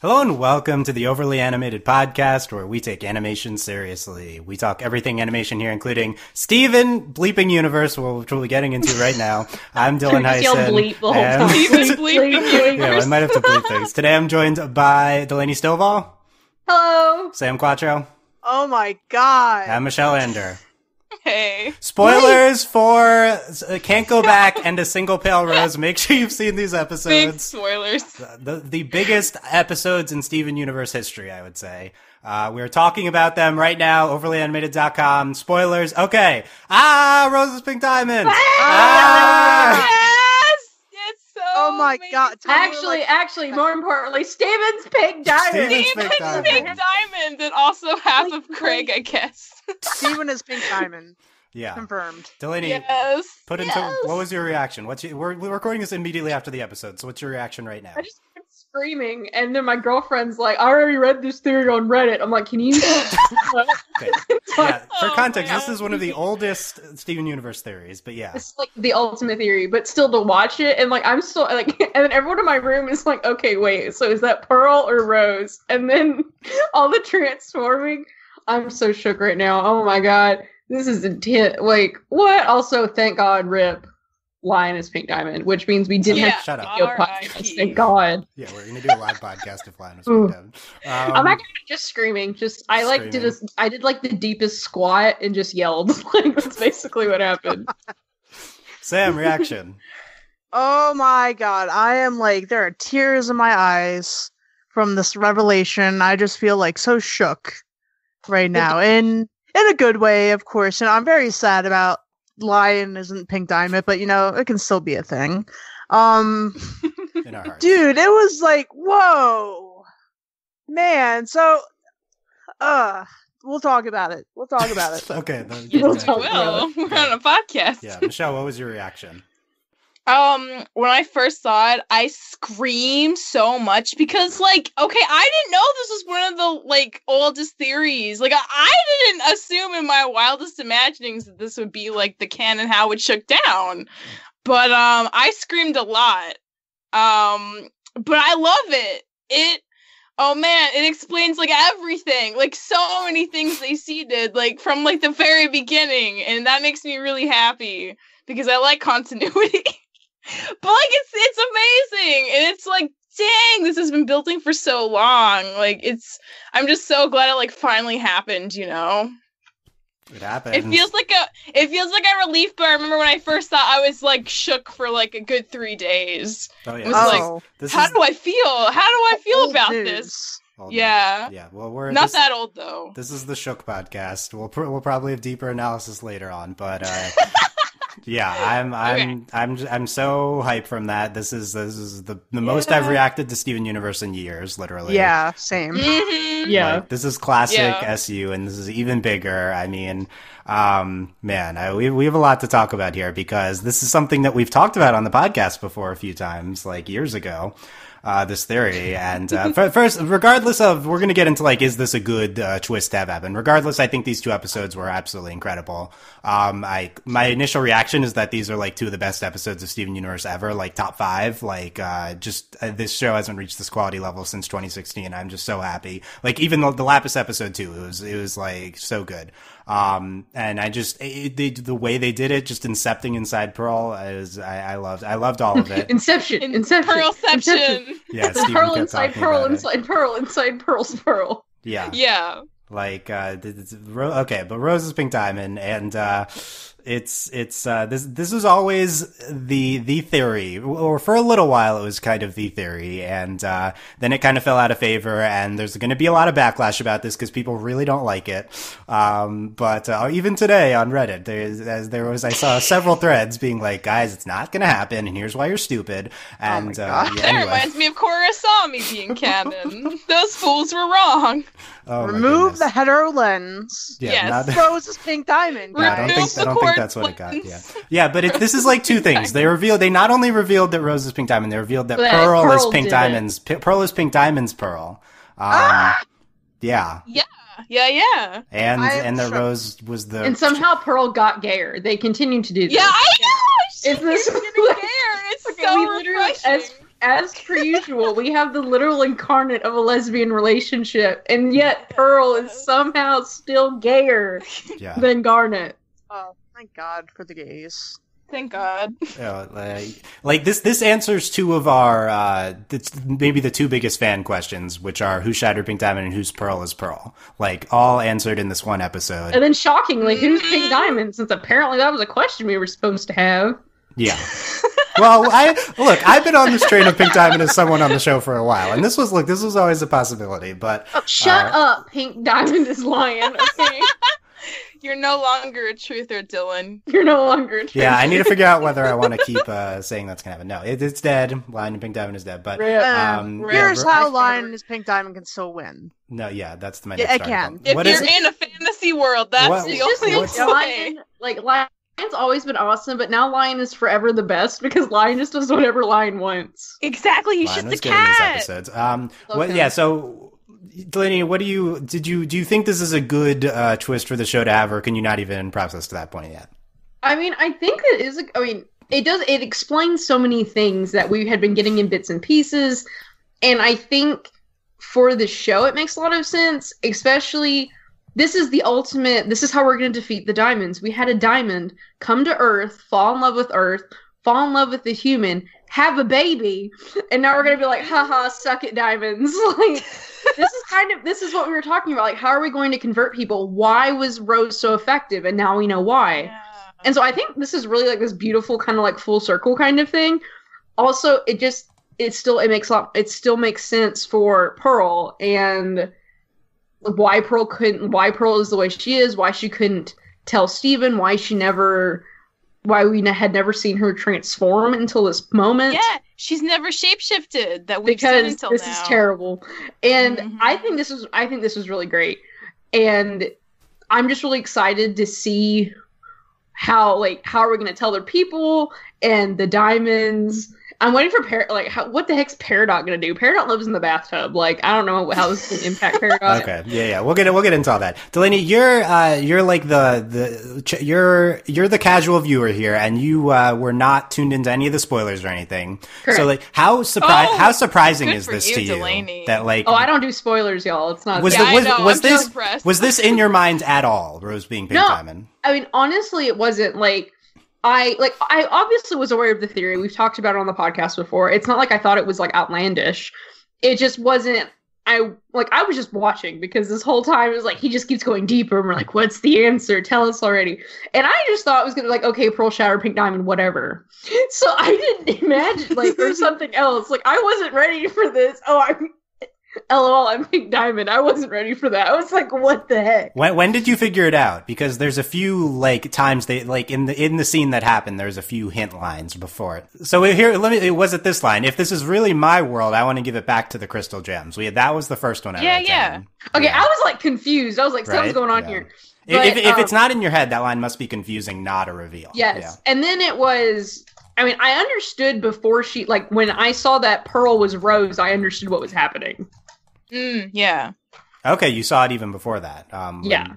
Hello and welcome to the Overly Animated Podcast, where we take animation seriously. We talk everything animation here, including Steven Bleeping Universe, which we'll be getting into right now. I'm Dylan Hysen. Bleep the whole time. Steven Bleeping Universe. Yeah, I might have to bleep things. Today I'm joined by Delaney Stovall. Hello. Sam Quattro. Oh my god. And Michelle Anderer. Hey. Spoilers for Can't Go Back and A Single Pale Rose. Make sure you've seen these episodes. Big spoilers. The biggest episodes in Steven Universe history, I would say. We're talking about them right now, overlyanimated.com. Spoilers. Okay. Rose's Pink Diamond. Yes! It's so Oh my amazing. god. Actually, more importantly, Steven's Pink Diamond. Steven's Pink Diamond and also half of Craig, I guess. Steven is Pink Diamond. Yeah. Confirmed. Delaney, Yes. what was your reaction? We're recording this immediately after the episode, so what's your reaction right now? I just started screaming, and then my girlfriend's like, I already read this theory on Reddit. I'm like, can you? Okay. Yeah, for Oh context, my this is one of the oldest Steven Universe theories, but yeah. It's like the ultimate theory, but still to watch it, and like I'm still like, and then everyone in my room is like, okay, wait, so is that Pearl or Rose? And then all the transforming. I'm so shook right now. Oh my god, this is intense. Like, what? Also, thank God, RIP. Lion is Pink Diamond, which means we didn't have Shut to up. do a podcast. Thank God. Yeah, we're gonna do a live podcast if Lion was Pink Diamond. I'm actually just screaming. I did like the deepest squat and just yelled. Like that's basically what happened. Sam, reaction. Oh my god. I am like, there are tears in my eyes from this revelation. I just feel like so shook right now. In a good way, of course. And I'm very sad about Lion isn't Pink Diamond, but it can still be a thing. In our hearts. Dude, it was like, whoa. Man, so we'll talk about it. Okay. We'll okay. talk Well, we're on a podcast. Yeah, Michelle, what was your reaction? When I first saw it, I screamed so much because, like, okay, I didn't know this was one of the, like, oldest theories. Like, I didn't assume in my wildest imaginings that this would be, like, the canon how it shook down. But, I screamed a lot. But I love it. Oh man, it explains, like, everything. Like, so many things they seeded, like, from, like, the very beginning. And that makes me really happy because I like continuity. But, like, it's amazing, and it's like, dang, this has been building for so long. Like, I'm just so glad it, like, finally happened, It happened. It feels like a relief, but I remember when I first saw I was, like, shook for, like, a good 3 days. Oh, yeah. It was like, how do I feel about this? Yeah. Yeah, well, we're not that old, though. This is the Shook podcast. We'll probably have deeper analysis later on, but yeah, I'm so hyped from that. This is the most I've reacted to Steven Universe in years, literally. Yeah, same. Mm-hmm. Yeah. Like, this is classic SU, and this is even bigger. I mean, man, we have a lot to talk about here because this is something that we've talked about on the podcast before a few times, like years ago. This theory. And first, regardless of, we're going to get into, like, is this a good twist to have happen? Regardless, I think these two episodes were absolutely incredible. My initial reaction is that these are, like, two of the best episodes of Steven Universe ever, like, top 5. Like, this show hasn't reached this quality level since 2016. I'm just so happy. Like, even the Lapis episode, too, it was, like, so good. And I just, the way they did it, just incepting inside Pearl, I loved all of it. Inception. Pearlception. Yeah, It's Steven Pearl kept inside talking Pearl about it. inside Pearl inside Pearl's Pearl. Yeah. Yeah. Like, okay, but Rose is Pink Diamond, and this was always the theory, or for a little while it was kind of the theory, and then it kind of fell out of favor, and there's going to be a lot of backlash about this because people really don't like it. But even today on Reddit, I saw several threads being like, guys, it's not going to happen, and here's why you're stupid. And That reminds me of Kurosami being canon. Those fools were wrong. Oh, Remove the hetero lens. Yeah, Yes. Rose is Pink Diamond. No, I don't think Remove that's what it got. lens. Yeah, but this is like two things. They not only revealed that Rose is Pink Diamond, they revealed that But Pearl is Pearl Pink did Diamond's. Pearl is Pink Diamond's Pearl. Yeah. Yeah. And the shocked. Rose was the. And somehow Pearl got gayer. They continue to do this. Yeah, I know. Is this She's getting there. It's Okay, so we literally, refreshing. as per usual, we have the literal incarnate of a lesbian relationship, and yet Pearl is somehow still gayer than Garnet. Oh, thank God for the gays. Thank God. Like this answers two of our maybe the two biggest fan questions, which are who shattered Pink Diamond and whose Pearl is Pearl. Like all answered in this one episode. And then shockingly, who's Pink Diamond? Since apparently that was a question we were supposed to have. Yeah. Well, I've been on this train of Pink Diamond as someone on the show for a while, and this was always a possibility. But shut up, Pink Diamond is lying. Okay. You're no longer a truther, Dylan. You're no longer a truther. Yeah, I need to figure out whether I want to keep saying that's gonna happen. No, it's dead. Lion and Pink Diamond is dead. But here's how Lion and Pink Diamond can still win. No, yeah, that's my next argument. If you're in a fantasy world, that's the only way. Lion's always been awesome, but now Lion is forever the best because Lion just does whatever Lion wants. Exactly, he's just a cat. So Delaney, what do you think this is a good twist for the show to have, or can you not even process to that point yet? I mean, I think it is. It explains so many things that we had been getting in bits and pieces, and I think for the show it makes a lot of sense. Especially, this is the ultimate. This is how we're going to defeat the diamonds. We had a diamond come to Earth, fall in love with Earth, fall in love with the human, have a baby, and now we're going to be like, haha, suck it, diamonds. Like. This is what we were talking about. Like, how are we going to convert people? Why was Rose so effective? And now we know why. Yeah. And so I think this is really like this beautiful kind of like full circle kind of thing. Also, it still makes sense for Pearl and why Pearl is the way she is, why she couldn't tell Steven, why we had never seen her transform until this moment. Yeah, she's never shapeshifted that we've seen until now. This is terrible. And I think this was really great. And I'm just really excited to see how are we going to tell their people and the diamonds. I'm waiting for what the heck's Peridot going to do? Peridot lives in the bathtub. Like, I don't know how this can impact Peridot. Okay, yeah, we'll get into all that. Delaney, you're like you're the casual viewer here, and you were not tuned into any of the spoilers or anything. Correct. So like, how surprising is this to Delaney. you? That like, I don't do spoilers, y'all. It's not. Was this in your mind at all? Rose being Pink Diamond. I mean, honestly, it wasn't like. I obviously was aware of the theory. We've talked about it on the podcast before. It's not like I thought it was like outlandish. It just wasn't. I was just watching because this whole time it was like he just keeps going deeper and we're like, what's the answer? Tell us already. And I just thought it was gonna be like, okay, Pearl Shatter, Pink Diamond, whatever. So I didn't imagine like there's something else. Like I wasn't ready for this. LOL, I'm Pink Diamond. I wasn't ready for that. I was like, what the heck? When did you figure it out? Because there's a few like times they like in the scene that happened, there's a few hint lines before it. So here, was it this line? If this is really my world, I want to give it back to the crystal gems. That was the first one I wrote down. Okay, yeah. I was like confused. I was like, something's going on here. But, if it's not in your head, that line must be confusing, not a reveal. Yes. Yeah. And then it was, I understood before when I saw that Pearl was Rose, I understood what was happening. Yeah. Okay, you saw it even before that.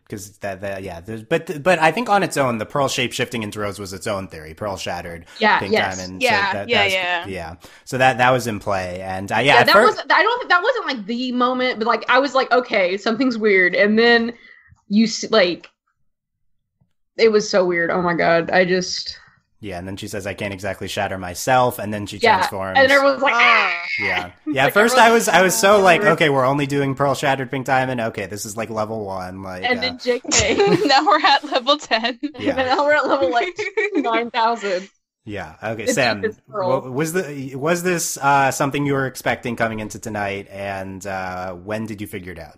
Because but I think on its own, the Pearl shape-shifting into Rose was its own theory. Pearl shattered Pink Diamond. Yeah. So that was in play, and that wasn't like the moment, but like I was like, okay, something's weird, and then you see, like, it was so weird. Oh my god, Yeah, and then she says, I can't exactly shatter myself, and then she transforms. And everyone's like, ah! Yeah. At first I was so like, okay, we're only doing Pearl Shattered Pink Diamond. Okay, this is like level 1. Like, and then JK. Now we're at level 10. Yeah. And now we're at level, 9,000. Yeah. Okay, Sam, was this something you were expecting coming into tonight, and when did you figure it out?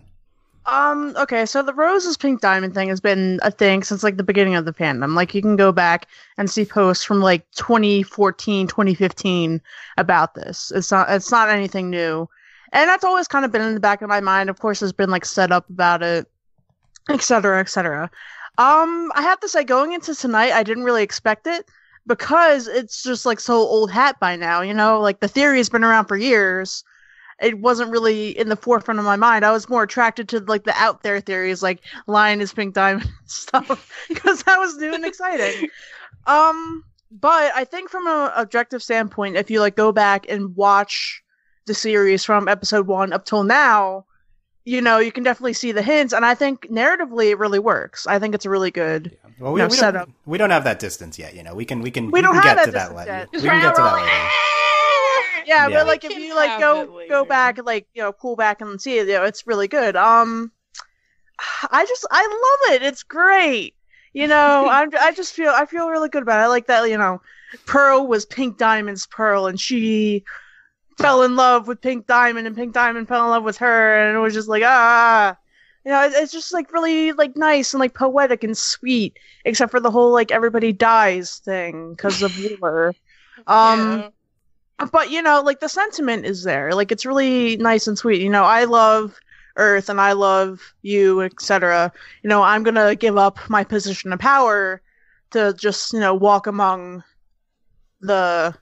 Okay, so the Rose Pink Diamond thing has been a thing since like the beginning of the fandom. Like you can go back and see posts from like 2014, 2015 about this. It's not anything new. And that's always kind of been in the back of my mind. Of course, there's been like set up about it, etc., etc. I have to say, going into tonight, I didn't really expect it because it's just like so old hat by now, like the theory has been around for years. It wasn't really in the forefront of my mind. I was more attracted to like the out there theories, like Lion is Pink Diamond stuff, because that was new and exciting. But I think from an objective standpoint, if you like go back and watch the series from episode 1 up till now, you know, you can definitely see the hints, and I think narratively it really works. I think it's a really good well, setup. We don't have that distance yet, you know. We can don't get have to that later. We can get to that later. Yeah, but like if you like go back and like, you know, pull back and see it, you know, it's really good. I love it. It's great. You know, I feel really good about it. I like that, you know, Pearl was Pink Diamond's Pearl, and she fell in love with Pink Diamond, and Pink Diamond fell in love with her, and it was just like, you know, it's just like really like nice and like poetic and sweet, except for the whole like everybody dies thing because of war. But you know, like the sentiment is there. Like it's really nice and sweet. You know, I love Earth and I love you, etc. You know, I'm gonna give up my position of power to just, you know, walk among the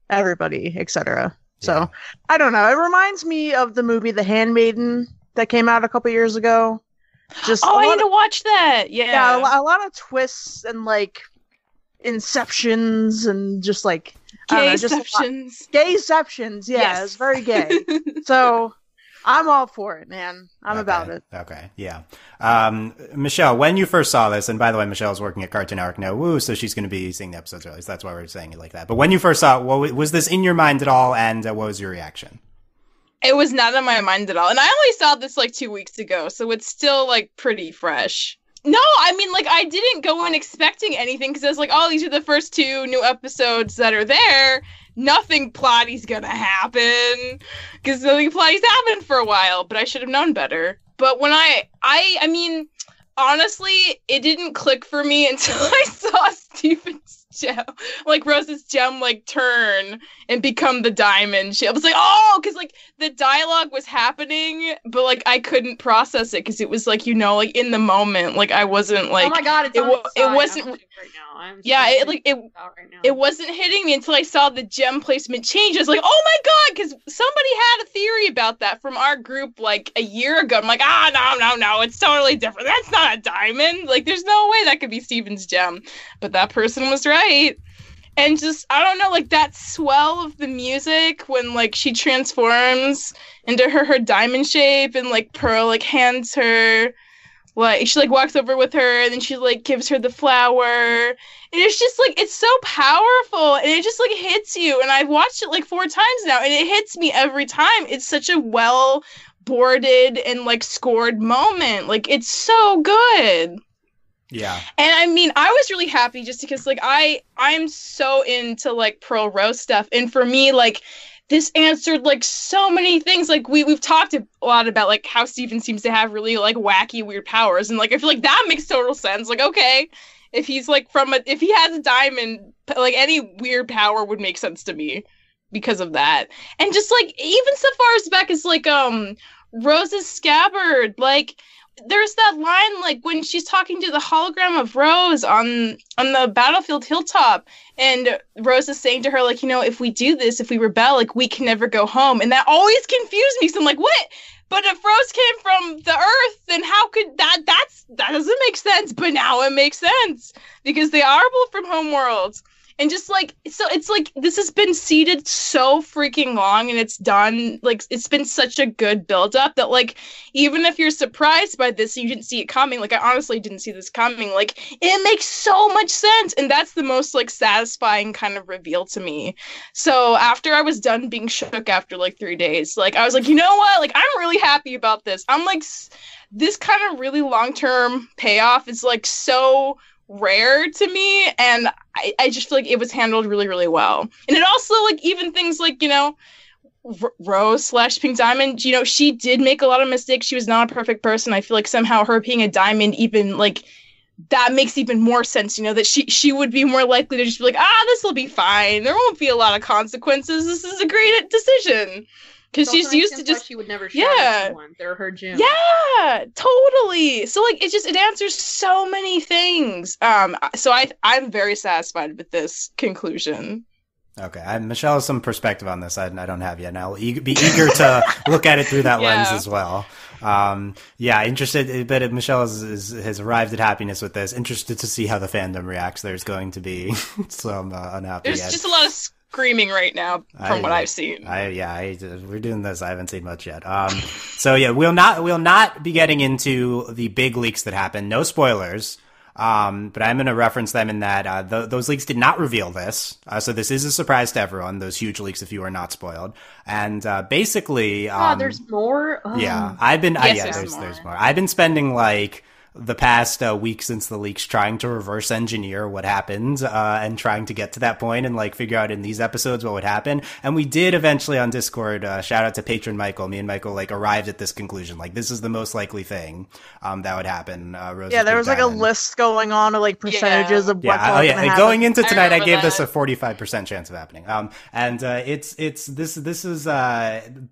everybody, etc. So I don't know. It reminds me of the movie The Handmaiden that came out a couple years ago. I need to watch that. Yeah, a lot of twists and like inceptions and just like gayceptions. Gayceptions, yeah, yes. It's very gay. So I'm all for it, man. I'm about it. Okay, yeah. Michelle, when you first saw this, and by the way, Michelle's working at Cartoon Network now, so she's going to be seeing the episodes early, so that's why we're saying it like that. But when you first saw it, was this in your mind at all, and what was your reaction? It was not in my mind at all. And I only saw this like 2 weeks ago, so it's still like pretty fresh. No, I mean, like, I didn't go in expecting anything, because I was like, oh, these are the first 2 new episodes that are there. Nothing plotty's gonna happen, because nothing plotty's happened for a while, but I should have known better. But when I mean, honestly, it didn't click for me until I saw Steven's gem, like Rose's gem, like turn and become the diamond. I was like, oh, because like the dialogue was happening, but like I couldn't process it because it was like, you know, like in the moment, like I wasn't like, oh my god, it wasn't right now. It wasn't hitting me until I saw the gem placement change. I was like, oh my god, because somebody had a theory about that from our group like a year ago. I'm like, no, it's totally different. That's not a diamond. Like, there's no way that could be Steven's gem. But that person was right. And just, I don't know, like that swell of the music when like she transforms into her diamond shape, and like Pearl like hands her, like she like walks over with her, and then she like gives her the flower, and it's just like, it's so powerful, and it just like hits you. And I've watched it like 4 times now, and it hits me every time. It's such a well boarded and like scored moment. Like, it's so good. Yeah. And I mean, I was really happy just because like I'm so into like Pearl Rose stuff, and for me, like, this answered like so many things. Like we've talked a lot about like how Steven seems to have really like wacky weird powers, and like I feel like that makes total sense. Like, okay, if he's like if he has a diamond, like any weird power would make sense to me because of that. And just like even so far as back as like Rose's scabbard, like there's that line like when she's talking to the hologram of Rose on the battlefield hilltop, and Rose is saying to her, like, you know, if we do this, if we rebel, like, we can never go home. And that always confused me. So I'm like, what? But if Rose came from the Earth, then how could that doesn't make sense. But now it makes sense because they are both from Homeworld. And just like, so it's like, this has been seeded so freaking long, and it's done, like, it's been such a good build-up that, like, even if you're surprised by this, you didn't see it coming, like, I honestly didn't see this coming, like, it makes so much sense, and that's the most, like, satisfying kind of reveal to me. So after I was done being shook after, like, 3 days, like, I was like, you know what, like, I'm really happy about this. I'm like, this kind of really long-term payoff is, like, so rare to me, and I just feel like it was handled really, really well. And it also, like, even things like, you know, Rose / Pink Diamond, you know, she did make a lot of mistakes. She was not a perfect person. I feel like somehow her being a diamond, even, like, that makes even more sense, you know, that she would be more likely to just be like, this will be fine. There won't be a lot of consequences. This is a great decision. Because she's used to just, she would never shatter someone. They're her gym. Yeah, totally. So like it answers so many things. So I'm very satisfied with this conclusion. Okay, Michelle has some perspective on this. I don't have yet, and I'll be eager to look at it through that lens as well. Interested, but Michelle has arrived at happiness with this. Interested to see how the fandom reacts. There's going to be some unhappy. There's just a lot of screaming right now from what I've seen. We're doing this. I haven't seen much yet. We'll not be getting into the big leaks that happened. No spoilers. But I'm going to reference them in that those leaks did not reveal this. So this is a surprise to everyone, those huge leaks, if you are not spoiled. And basically... there's more? Oh. Yeah, there's more. I've been spending the past week since the leaks trying to reverse engineer what happened and trying to get to that point and figure out in these episodes what would happen. And we did eventually on Discord, shout out to patron Michael. Me and Michael arrived at this conclusion. This is the most likely thing that would happen. There was a list going on of percentages of what's going to happen. Going into tonight, I gave this a 45% chance of happening. This is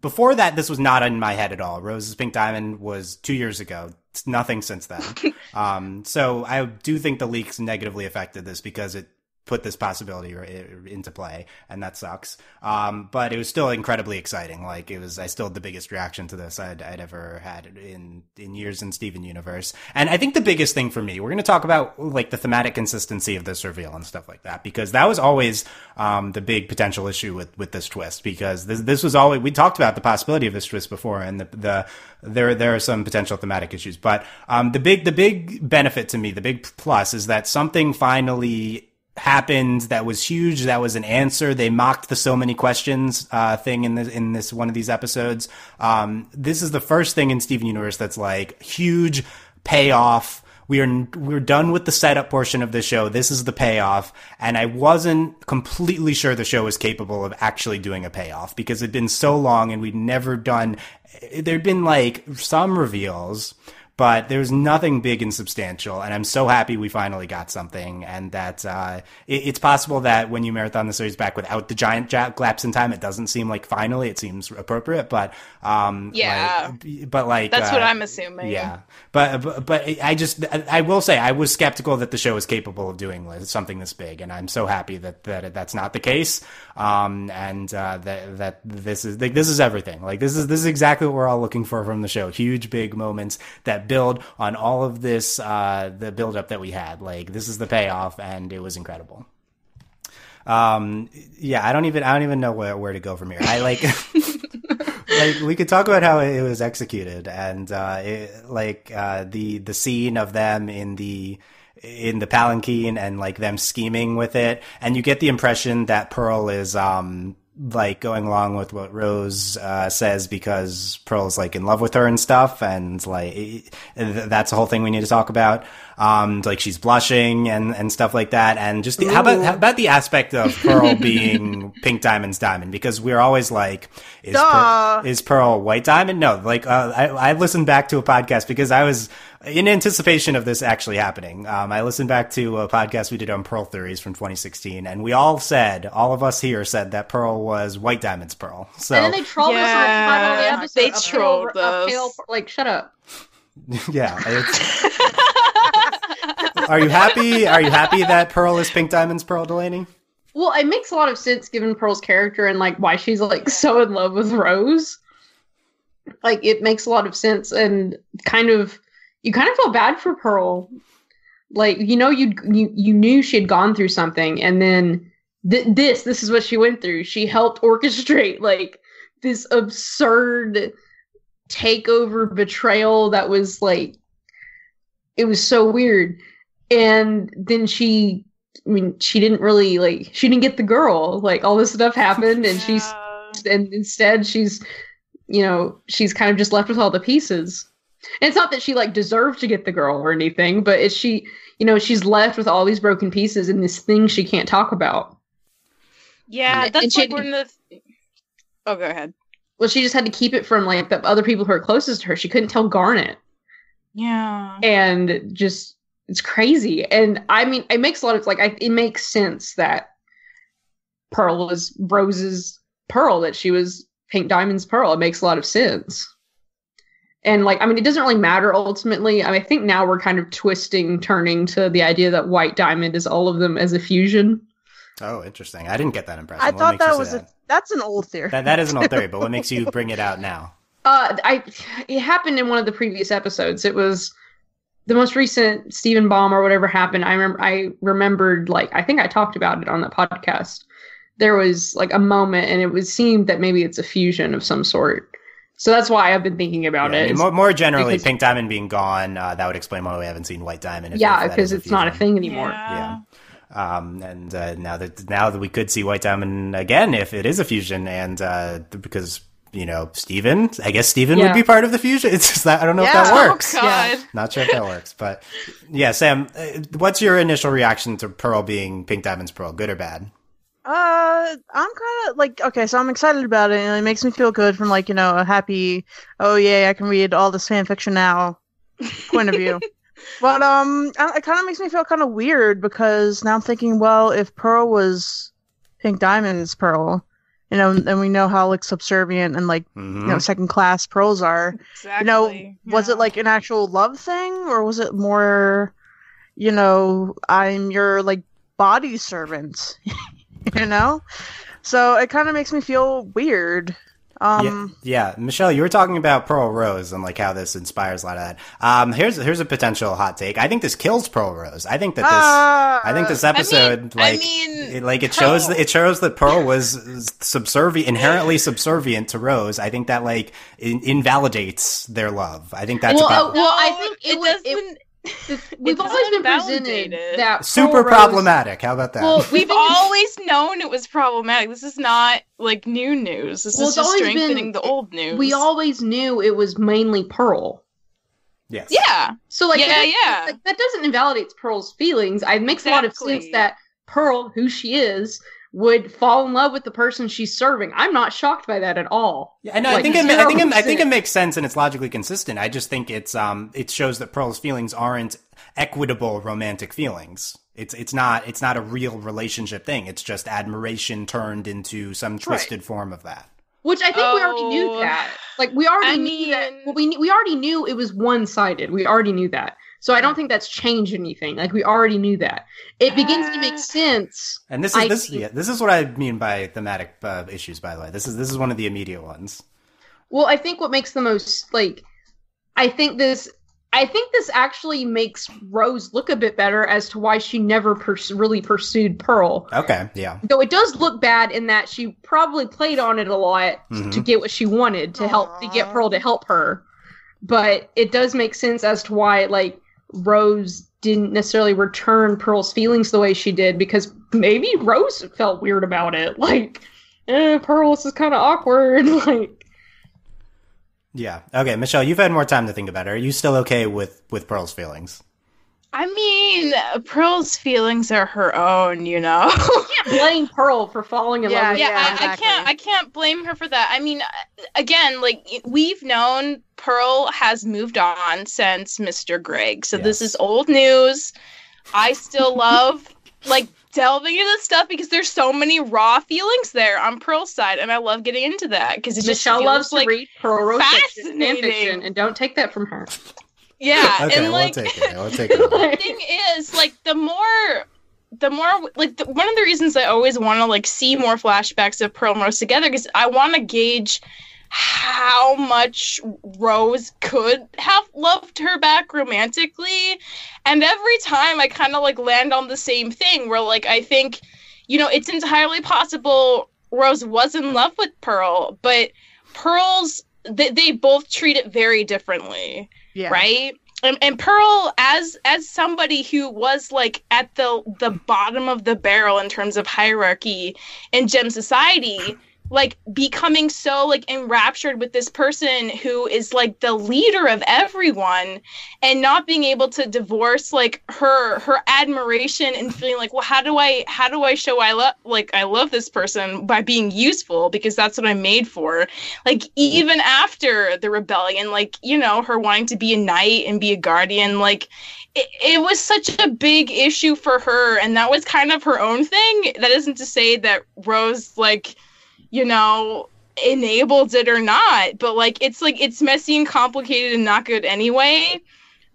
before that, this was not in my head at all. Rose's Pink Diamond was 2 years ago. Nothing since then. So I do think the leaks negatively affected this because it put this possibility into play, and that sucks. But it was still incredibly exciting. I still had the biggest reaction to this I'd ever had in years in Steven Universe. And I think the biggest thing for me, we're going to talk about the thematic consistency of this reveal and stuff like that, because that was always the big potential issue with this twist, because this was always, we talked about the possibility of this twist before, and there are some potential thematic issues. But the big benefit to me, the big plus, is that something finally happened that was huge, that was an answer. They mocked the so many questions thing in this one of these episodes. This is the first thing in Steven Universe that's huge payoff. We're done with the setup portion of the show. This is the payoff. And I wasn't completely sure the show was capable of actually doing a payoff, because it'd been so long and we'd never done, there'd been some reveals, but there's nothing big and substantial, and I'm so happy we finally got something, and that it's possible that when you marathon the series back without the giant lapse in time, it doesn't seem finally, it seems appropriate, but that's what I'm assuming. Yeah, but I will say I was skeptical that the show was capable of doing something this big, and I'm so happy that that's not the case, and that this is everything. This is exactly what we're all looking for from the show. Huge, big moments that build on all of this, the build up that we had. This is the payoff, and it was incredible. I don't even know where to go from here. We could talk about how it was executed, and the scene of them in the palanquin and them scheming with it, and you get the impression that Pearl is going along with what Rose says, because Pearl's in love with her and stuff, and that's the whole thing we need to talk about. She's blushing and stuff like that, and just how about the aspect of Pearl being Pink Diamond's diamond, because we're always is Pearl White Diamond? No, I listened back to a podcast because I was in anticipation of this actually happening. I listened back to a podcast we did on Pearl theories from 2016, and all of us here said that Pearl was White Diamond's Pearl. So, and then they trolled us on the title of the episode. They trolled us. Shut up. Yeah. Are you happy? Are you happy that Pearl is Pink Diamond's Pearl, Delaney? Well, it makes a lot of sense given Pearl's character and why she's so in love with Rose. It makes a lot of sense, and you kind of feel bad for Pearl. You knew she had gone through something, and then this is what she went through. She helped orchestrate this absurd takeover betrayal that was it was so weird. And then she didn't really she didn't get the girl. All this stuff happened, and instead she's kind of just left with all the pieces. And it's not that she deserved to get the girl or anything, but it's she's left with all these broken pieces and this thing she can't talk about. Yeah, that's one of the. Oh, go ahead. Well, she just had to keep it from the other people who are closest to her. She couldn't tell Garnet. Yeah. And just, it's crazy. And it makes a lot of, it makes sense that Pearl was Rose's Pearl, that she was Pink Diamond's Pearl. It makes a lot of sense. And it doesn't really matter ultimately. I think now we're kind of turning to the idea that White Diamond is all of them as a fusion. Oh, interesting. I didn't get that impression. I What thought makes you that say was that? that's an old theory. That is an old theory, but what makes you bring it out now? It happened in one of the previous episodes. It was the most recent Stephen Baum or whatever happened. I remembered, like, I think I talked about it on the podcast. There was like a moment, and it seemed that maybe it's a fusion of some sort. So that's why I've been thinking about it. I mean, more generally, Pink Diamond being gone, that would explain why we haven't seen White Diamond. Because it's not a thing anymore. Yeah. And now that we could see White Diamond again, if it is a fusion, and because Steven, I guess Steven would be part of the fusion. It's just that I don't know if that works. Oh, God. Not sure if that works, but yeah, Sam, what's your initial reaction to Pearl being Pink Diamond's Pearl? Good or bad? I'm kind of like, okay, so I'm excited about it, and it makes me feel good from like, a happy, oh yay, I can read all this fan fiction now point of view. But it kind of makes me feel kind of weird because now I'm thinking, well, if Pearl was Pink Diamond's Pearl, and we know how like subservient and like second class Pearls are. Exactly. Was it like an actual love thing, or was it more, I'm your like body servant, So it kind of makes me feel weird. Yeah, Michelle, you were talking about Pearl Rose and like how this inspires a lot of that. Here's a potential hot take. I think this kills Pearl Rose. I think that this episode it shows that Pearl was inherently subservient to Rose. I think that like invalidates their love. I think that's I think we've always been presented that super problematic. How about that? Well, we've always known it was problematic. This is not like new news. This is just strengthening the old news. We always knew it was mainly Pearl. Yes. Yeah. So that doesn't invalidate Pearl's feelings. It makes a lot of sense that Pearl, who she is, would fall in love with the person she's serving. I'm not shocked by that at all. Yeah, no, I think it makes sense and it's logically consistent. I just think it shows that Pearl's feelings aren't equitable romantic feelings. It's not a real relationship thing. It's just admiration turned into some twisted form of that. Which I think we already knew that. Like we already knew that. Well, we already knew it was one-sided. We already knew that. So I don't think that's changed anything. Like we already knew that. It begins to make sense. And this is what I mean by thematic issues. By the way, this is one of the immediate ones. Well, I think what makes the most I think this actually makes Rose look a bit better as to why she never really pursued Pearl. Okay, yeah. Though it does look bad in that she probably played on it a lot to get what she wanted to get Pearl to help her. But it does make sense as to why Rose didn't necessarily return Pearl's feelings the way she did, because maybe Rose felt weird about it. Pearl, this is kind of awkward. Yeah. Okay, Michelle, you've had more time to think about it. Are you still okay with Pearl's feelings? I mean, Pearl's feelings are her own, You can't blame Pearl for falling in love with exactly. I can't blame her for that. I mean, again, we've known Pearl has moved on since Mr. Greg. So This is old news. I still love delving into this stuff because there's so many raw feelings there on Pearl's side, and I love getting into that because Michelle loves to read Pearl Rose fiction, and don't take that from her. Yeah, okay, and we'll take it. The thing is, one of the reasons I always want to see more flashbacks of Pearl and Rose together because I want to gauge how much Rose could have loved her back romantically, and every time I kind of land on the same thing where I think it's entirely possible Rose was in love with Pearl, but they both treat it very differently. Yeah. Right? And Pearl, as somebody who was at the bottom of the barrel in terms of hierarchy in gem society, becoming so enraptured with this person who is the leader of everyone, and not being able to divorce her admiration and feeling well, how do I show I love this person by being useful, because that's what I'm made for. Even after the rebellion, her wanting to be a knight and be a guardian, it was such a big issue for her, and that was kind of her own thing. That isn't to say that Rose enabled it or not, but it's messy and complicated and not good anyway.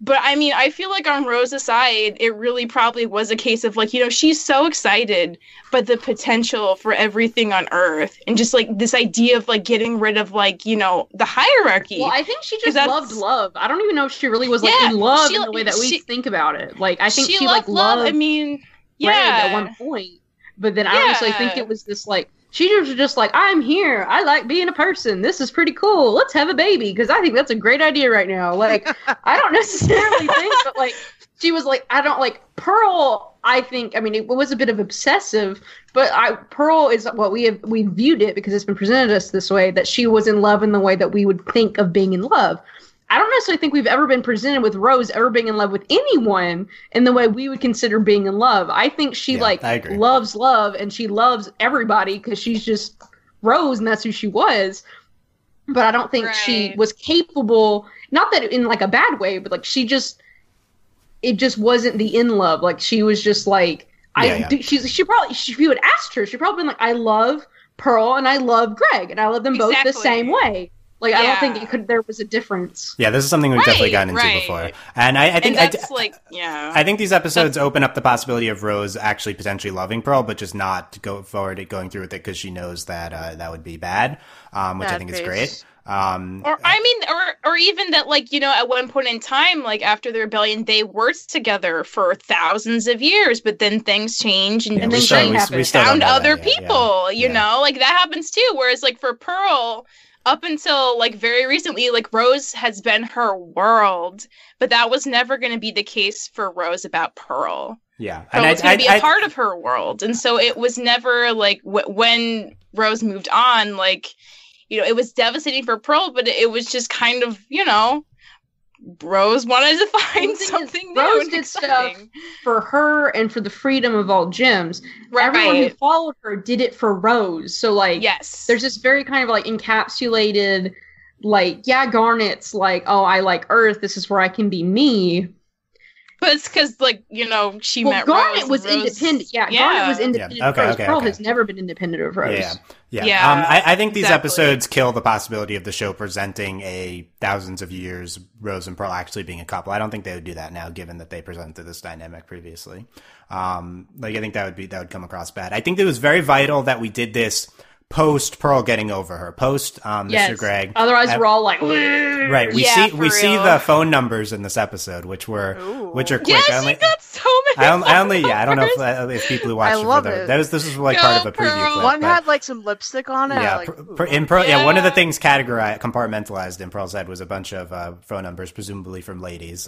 But I mean, I feel like on Rose's side, it really probably was a case of like, she's so excited, but the potential for everything on Earth and just like this idea of like getting rid of like, the hierarchy. Well, I think she just loved love. I don't even know if she really was like in love in the way that we think about it. Like, I think she like loved I mean, Greg at one point, but then I don't necessarily think it was this like, she was just like, I'm here. I like being a person. This is pretty cool. Let's have a baby because I think that's a great idea right now. Like, I don't necessarily think, but like, she was like, I don't like Pearl. I think, I mean, it was a bit of obsessive, but Pearl is what we viewed it because it's been presented to us this way, that she was in love in the way that we would think of being in love. I don't necessarily think we've ever been presented with Rose ever being in love with anyone in the way we would consider being in love. I think she loves love and she loves everybody because she's just Rose and that's who she was. But I don't think she was capable, not that in like a bad way, but like it just wasn't the in love. Like she was just like, if you had asked her, she'd probably been like, I love Pearl and I love Greg and I love them both the same way. Like, I don't think there was a difference. Yeah, this is something we've definitely gotten into before. And I think I think these episodes open up the possibility of Rose actually potentially loving Pearl, but just not go forward at going through with it because she knows that that would be bad, which I think is great. Or even that, like, at one point in time, like after the rebellion, they worked together for thousands of years, but then things change and then they found other people, like that happens too. Whereas like for Pearl, up until like very recently, like Rose has been her world, but that was never going to be the case for Rose about Pearl. Yeah, and it's going to be a part of her world, and so it was never like when Rose moved on, like it was devastating for Pearl, but it was just kind of Rose wanted to find something new. Rose did stuff for her and for the freedom of all gems. Right. Everyone who followed her did it for Rose. So, like, there's this very kind of, like, encapsulated, like, Garnet's like, oh, I like Earth. This is where I can be me. But it's because, like, she met Garnet Rose. was independent. Yeah, Garnet was independent of Rose. Pearl has never been independent of Rose. Yeah. I think these episodes kill the possibility of the show presenting thousands of years Rose and Pearl actually being a couple. I don't think they would do that now, given that they presented this dynamic previously. I think that would come across bad. I think it was very vital that we did this post Pearl getting over her, post Mr. Greg. Otherwise, we're all like, right. We see the phone numbers in this episode, which are quick. Yeah, she got so many. I don't know if people who watched this is like part of a preview clip. One had like some lipstick on it. Yeah, in Pearl, one of the things compartmentalized in Pearl's head was a bunch of phone numbers, presumably from ladies.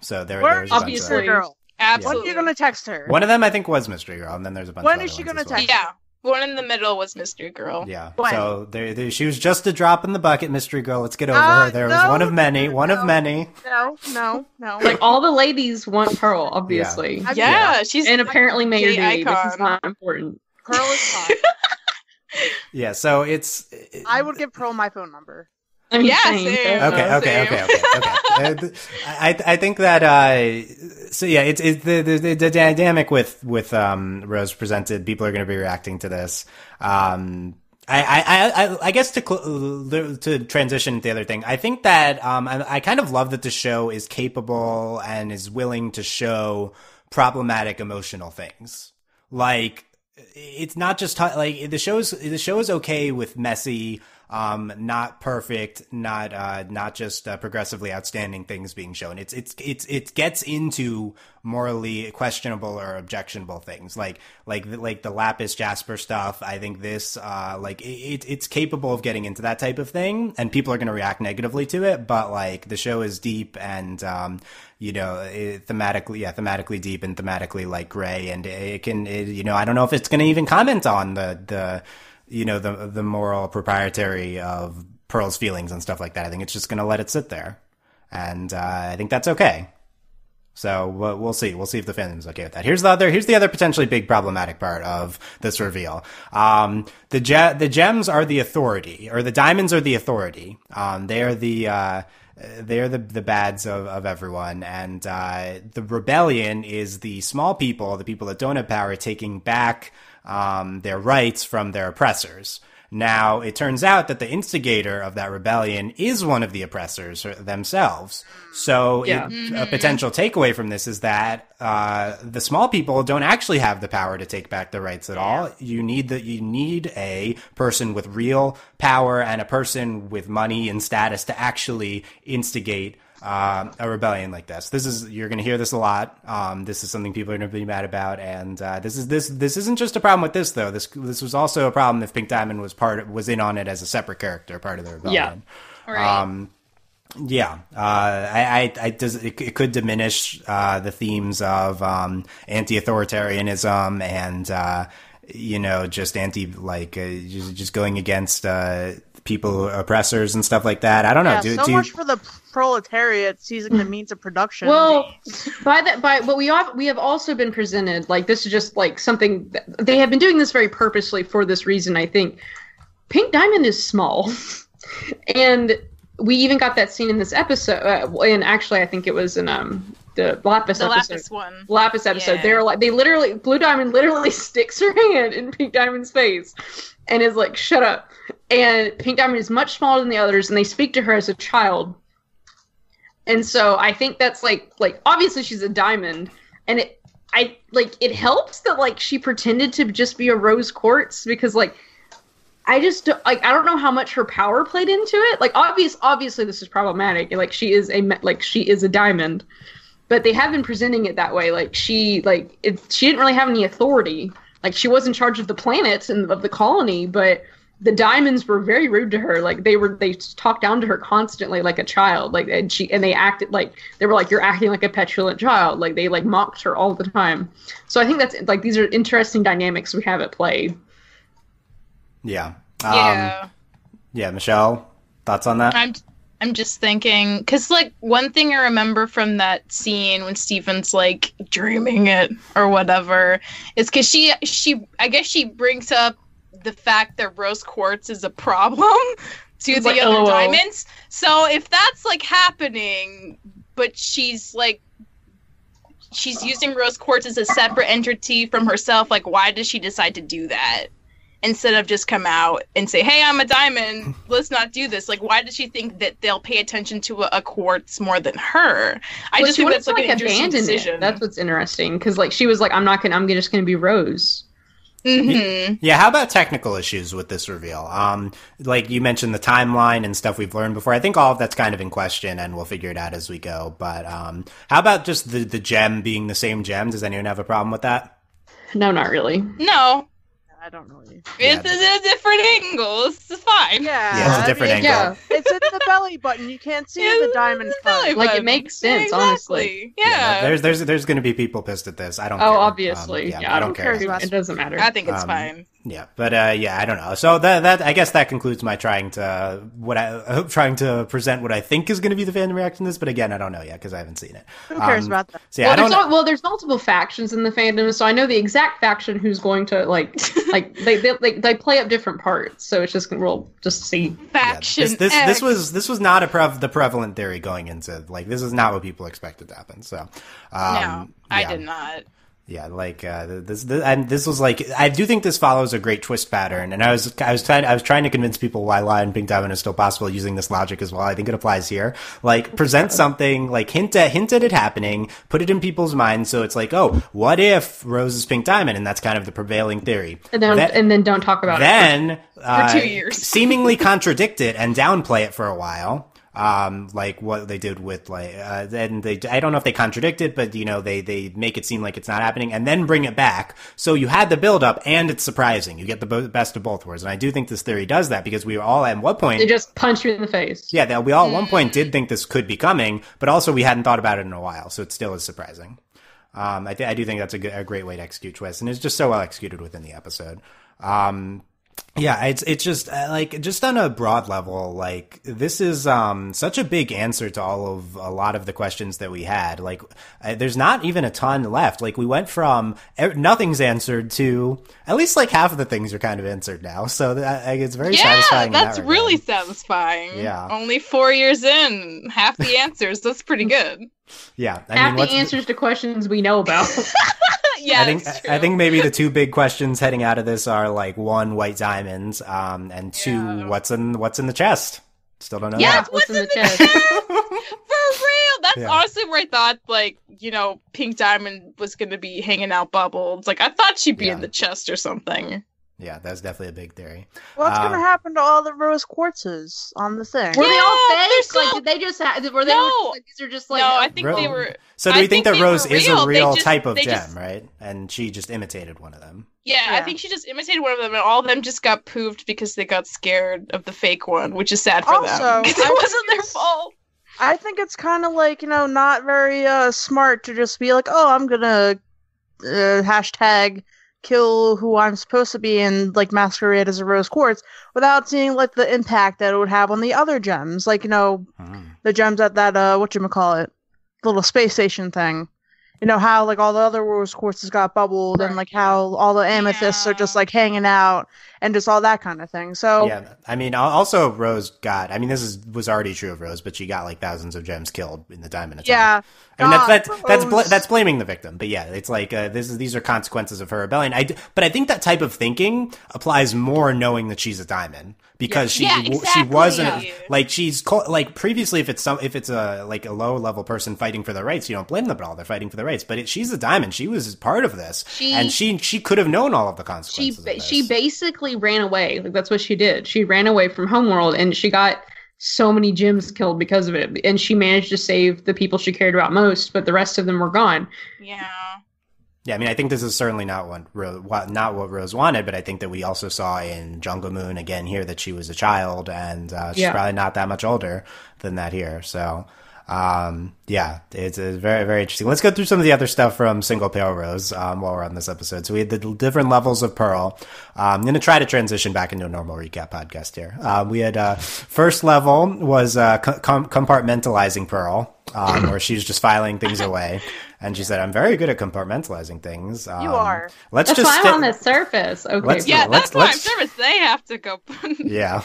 So there's obviously a girl. Absolutely. When are you going to text her? One of them I think was Mystery Girl, and then there's a bunch. When of is she going to text? Yeah. One in the middle was Mystery Girl. Yeah. When? So she was just a drop in the bucket, Mystery Girl. Let's get over her. There was one of many. No. Like all the ladies want Pearl, obviously. Yeah, she's apparently made her be. This is not important. Pearl is hot. Yeah. So I would give Pearl my phone number. Same. Okay. I think that it's the dynamic with Rose presented. People are going to be reacting to this. I guess to transition to the other thing, I think that I kind of love that the show is capable and is willing to show problematic emotional things. Like it's not just like the show is okay with messy, not perfect, not just progressively outstanding things being shown. It gets into morally questionable or objectionable things, like the Lapis Jasper stuff. I think this it's capable of getting into that type of thing, and people are going to react negatively to it. But like the show is deep and thematically deep and thematically like gray, and I don't know if it's going to even comment on the moral proprietary of Pearl's feelings and stuff like that. I think it's just going to let it sit there. And I think that's okay. So we'll see. We'll see if the fandom's okay with that. Here's the other potentially big problematic part of this reveal. The gems are the authority, or the diamonds are the authority. They are the bads of everyone, and the rebellion is the small people, the people that don't have power, taking back their rights from their oppressors. Now, it turns out that the instigator of that rebellion is one of the oppressors themselves. So a potential takeaway from this is that the small people don't actually have the power to take back their rights at all. You need a person with real power and a person with money and status to actually instigate a rebellion like this. You're going to hear this a lot. This is something people are going to be mad about, and this isn't just a problem with this though. This was also a problem if Pink Diamond was in on it as a separate character, part of the rebellion. Right. It could diminish the themes of anti-authoritarianism and just going against people, oppressors and stuff like that. I don't know. Yeah, much for the proletariat seizing the means of production. Well, but we have also been presented like this is just like something they have been doing this very purposely for this reason. I think Pink Diamond is small, and we even got that scene in this episode. And actually, I think it was in the Lapis episode. Lapis episode. Yeah. They're like Blue Diamond literally sticks her hand in Pink Diamond's face and is like, "Shut up." And Pink Diamond is much smaller than the others, and they speak to her as a child. And so I think that's like obviously she's a diamond, and it helps that like she pretended to just be a rose quartz because like I don't know how much her power played into it. Like obviously this is problematic. Like she is a diamond, but they have been presenting it that way. Like she didn't really have any authority. Like she was in charge of the planet and of the colony, but the diamonds were very rude to her. Like they talked down to her constantly like a child. Like and they acted like they were like, "You're acting like a petulant child." Like they like mocked her all the time. So I think that's like these are interesting dynamics we have at play. Yeah. Yeah, Michelle, thoughts on that? I'm just thinking, because like one thing I remember from that scene when Steven's like dreaming it or whatever is because she I guess she brings up the fact that rose quartz is a problem to the other LOL. diamonds. So if that's like happening, but she's using rose quartz as a separate entity from herself, like why does she decide to do that? Instead of just come out and say, "Hey, I'm a diamond. Let's not do this." Like, why does she think that they'll pay attention to a quartz more than her? I just think that's like an interesting decision. That's what's interesting because like she was like, I'm just gonna be Rose." Mm-hmm. Yeah, how about technical issues with this reveal? Like you mentioned the timeline and stuff we've learned before. I think all of that's kind of in question and we'll figure it out as we go. But how about just the gem being the same gem? Does anyone have a problem with that? No, not really. No. I don't really. It's a different angle. It's fine. Yeah, it's a different angle. Yeah. It's in the belly button. You can't see the diamond front. Like, it makes sense, exactly. honestly. Yeah. There's going to be people pissed at this. I don't care. Oh, obviously. I don't care. It doesn't matter. I think it's fine. Yeah, but I don't know. So that I guess that concludes my trying to present what I think is going to be the fandom reaction to this. But again, I don't know yet because I haven't seen it. Who cares about that? So yeah, there's multiple factions in the fandom, so I know the exact faction who's going to they play up different parts. So it's just we'll just see. Faction. Yeah, this was not the prevalent theory going into this is not what people expected to happen. So no, I did not. Yeah, this was like I do think this follows a great twist pattern, and I was trying to convince people why Lion and Pink Diamond is still possible using this logic as well. I think it applies here. Like present something, like hint at it happening, put it in people's minds, so it's like, oh, what if Rose is Pink Diamond, and that's kind of the prevailing theory. And then don't talk about it for 2 years. Seemingly contradict it and downplay it for a while. Like what they did with I don't know if they contradict it, but they make it seem like it's not happening and then bring it back. So you had the build up and it's surprising. You get the best of both worlds. And I do think this theory does that because we were all at one point. They just punch you in the face. Yeah. We all at one point did think this could be coming, but also we hadn't thought about it in a while. So it still is surprising. I do think that's a great way to execute twist, and it's just so well executed within the episode. Yeah, it's just just on a broad level, like this is such a big answer to a lot of the questions that we had. Like there's not even a ton left. Like we went from nothing's answered to at least like half of the things are kind of answered now. So it's very satisfying. Yeah, that's really satisfying. Yeah, only 4 years in, half the answers. That's pretty good. Yeah, half the answers to questions we know about. Yeah, I think maybe the two big questions heading out of this are like one, white diamonds, and two, what's in the chest. Still don't know. Yeah, that. what's in the chest? For real. That's honestly where I thought, like, Pink Diamond was going to be hanging out bubbles. Like, I thought she'd be in the chest or something. Yeah, that's definitely a big theory. What's going to happen to all the rose quartzes on the thing? Were they all fake? Like, did they just were they like, these are just like... No, I think they were... So do we think that Rose is a real type of gem, right? And she just imitated one of them. Yeah, I think she just imitated one of them, and all of them just got poofed because they got scared of the fake one, which is sad for them. Because it wasn't their fault. I think it's kind of like, not very smart to just be like, oh, I'm going to hashtag kill who I'm supposed to be and like masquerade as a rose quartz without seeing like the impact that it would have on the other gems, like the gems at that whatchamacallit, little space station thing. How like all the other rose quartzes got bubbled and like how all the amethysts are just like hanging out and just all that kind of thing. So yeah, I mean, also Rose got. I mean, was already true of Rose, but she got like thousands of gems killed in the diamond attack. Yeah, I mean that's blaming the victim. But yeah, it's like these are consequences of her rebellion. But I think that type of thinking applies more knowing that she's a diamond because she wasn't like like previously if it's a like a low level person fighting for their rights, you don't blame them at all. They're fighting for their rights. But she's a diamond. She was part of this, and she could have known all of the consequences. Of this. She basically ran away. Like that's what she did. She ran away from Homeworld, and she got so many gems killed because of it. And she managed to save the people she cared about most, but the rest of them were gone. Yeah. Yeah, I mean, I think this is certainly not what Rose wanted, but I think that we also saw in Jungle Moon again here that she was a child, and she's probably not that much older than that here. So. It's very, very interesting. Let's go through some of the other stuff from Single Pale Rose while we're on this episode. So we had the different levels of Pearl. I'm going to try to transition back into a normal recap podcast here. We had first level was compartmentalizing Pearl, where she was just filing things away. And she said, I'm very good at compartmentalizing things. You are. Let's just file on the surface. Okay. That's why on surface they have to go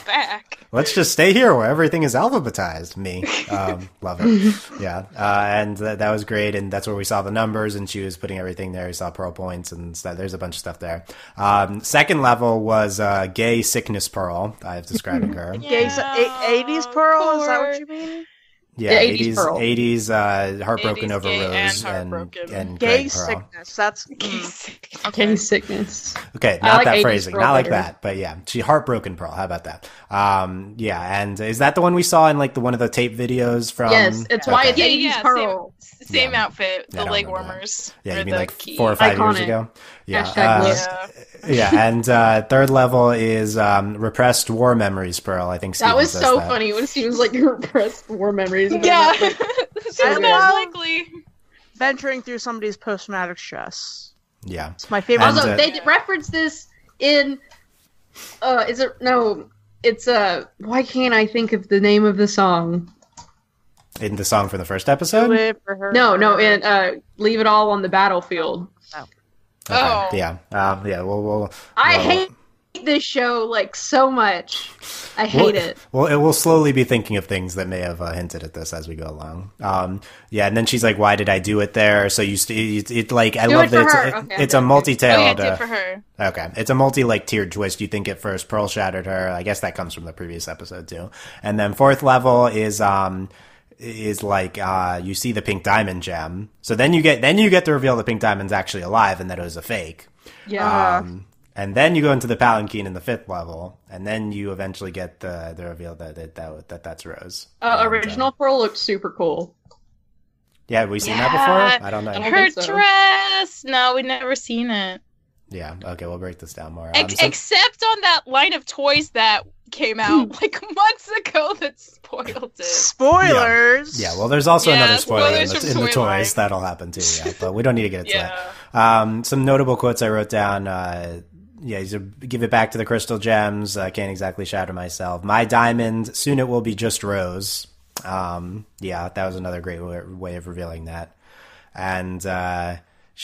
back. Let's just stay here where everything is alphabetized. Me. Love it. Yeah. And that was great. And that's where we saw the numbers and she was putting everything there. We saw Pearl points and stuff. There's a bunch of stuff there. Second level was Gay Sickness Pearl. I've described her. Gay 80s Pearl? Is that what you mean? Yeah, 80s Heartbroken 80s over Rose and Gay Sickness. That's Gay Sickness. Okay, not that phrasing, not like that, but yeah, she Heartbroken Pearl. How about that? And is that the one we saw in like one of the tape videos from? Yes, it's why it's 80s Pearl. Same outfit, the leg warmers. Yeah, you mean like 4 or 5 years ago? Yeah. And third level is Repressed War Memories Pearl. I think Steven that was says so that. funny when Steven's like Repressed War Memories. Yeah, I love likely venturing through somebody's post-traumatic stress. Yeah, it's my favorite. Also, they reference this in. It's why can't I think of the name of the song? In the song from the first episode? No, in Leave It All on the Battlefield. Okay. Oh. Yeah. We'll I hate this show like so much. I hate it. Well, it will slowly be thinking of things that may have hinted at this as we go along. And then she's like, "Why did I do it there?" So it like I love that it's a multi-tailed. Oh, yeah, for her. Okay, it's a tiered twist. You think at first Pearl shattered her. I guess that comes from the previous episode too. And then fourth level is like you see the pink diamond gem. So then you get to reveal the pink diamond's actually alive and that it was a fake. Yeah. And then you go into the palanquin in the fifth level, and then you eventually get the reveal that that's Rose. Original Pearl looked super cool. Yeah, have we seen that before? I don't know. Her dress. No, we've never seen it. Yeah. Okay, we'll break this down more. Except on that line of toys that came out like months ago that spoiled it. Spoilers. Yeah. Well, there's also another spoiler in the toys that'll happen too. Yeah, but we don't need to get into that. Some notable quotes I wrote down. Give it back to the crystal gems. I can't exactly shatter myself. My diamond. Soon it will be just Rose. That was another great way of revealing that. And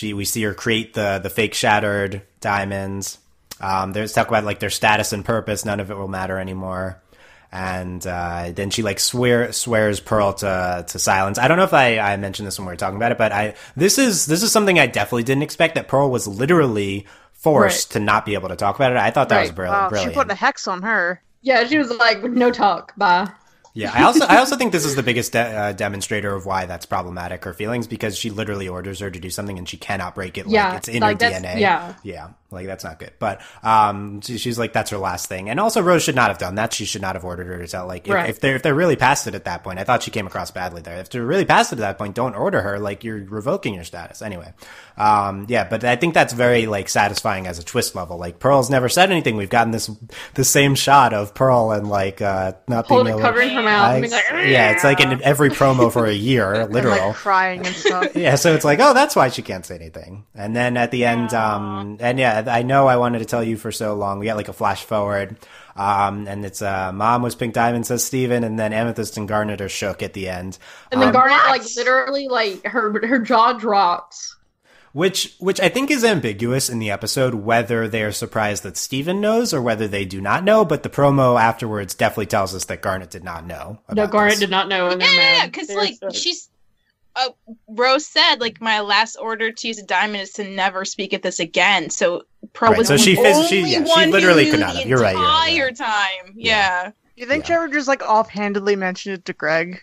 we see her create the fake shattered diamonds. There's talk about like their status and purpose. None of it will matter anymore. And then she like swears Pearl to silence. I don't know if I mentioned this when we were talking about it, but this is something I definitely didn't expect, that Pearl was literally forced to not be able to talk about it. I thought that was brilliant. She put a hex on her. Yeah, she was like, no talk, bye. Yeah, I also think this is the biggest demonstrator of why that's problematic, her feelings, because she literally orders her to do something and she cannot break it. Like, it's in her DNA. Yeah, like that's not good. But she's like, that's her last thing. And also, Rose should not have done that. She should not have ordered her to tell. Like, if they're really past it at that point, I thought she came across badly there. If they're really past it at that point, don't order her. Like, you're revoking your status anyway. But I think that's very like satisfying as a twist level. Like, Pearl's never said anything. We've gotten the same shot of Pearl and like not being able, covering her mouth. It's like in every promo for a year, literal, and, like, crying and stuff. Yeah, so it's like, oh, that's why she can't say anything. And then at the end, I know I wanted to tell you for so long. We got like a flash forward, and it's Mom was Pink Diamond, says Steven, and then Amethyst and Garnet are shook at the end. And then Garnet, like, literally, like, her jaw drops. Which I think is ambiguous in the episode, whether they are surprised that Steven knows or whether they do not know, but the promo afterwards definitely tells us that Garnet did not know. No, Garnet did not know. Yeah, because, like, she's... Rose said, like, my last order to use a diamond is to never speak at this again. So Pearl was she one literally who could knew not have. the You're right. entire time. Yeah. You think she ever just, like, offhandedly mentioned it to Greg?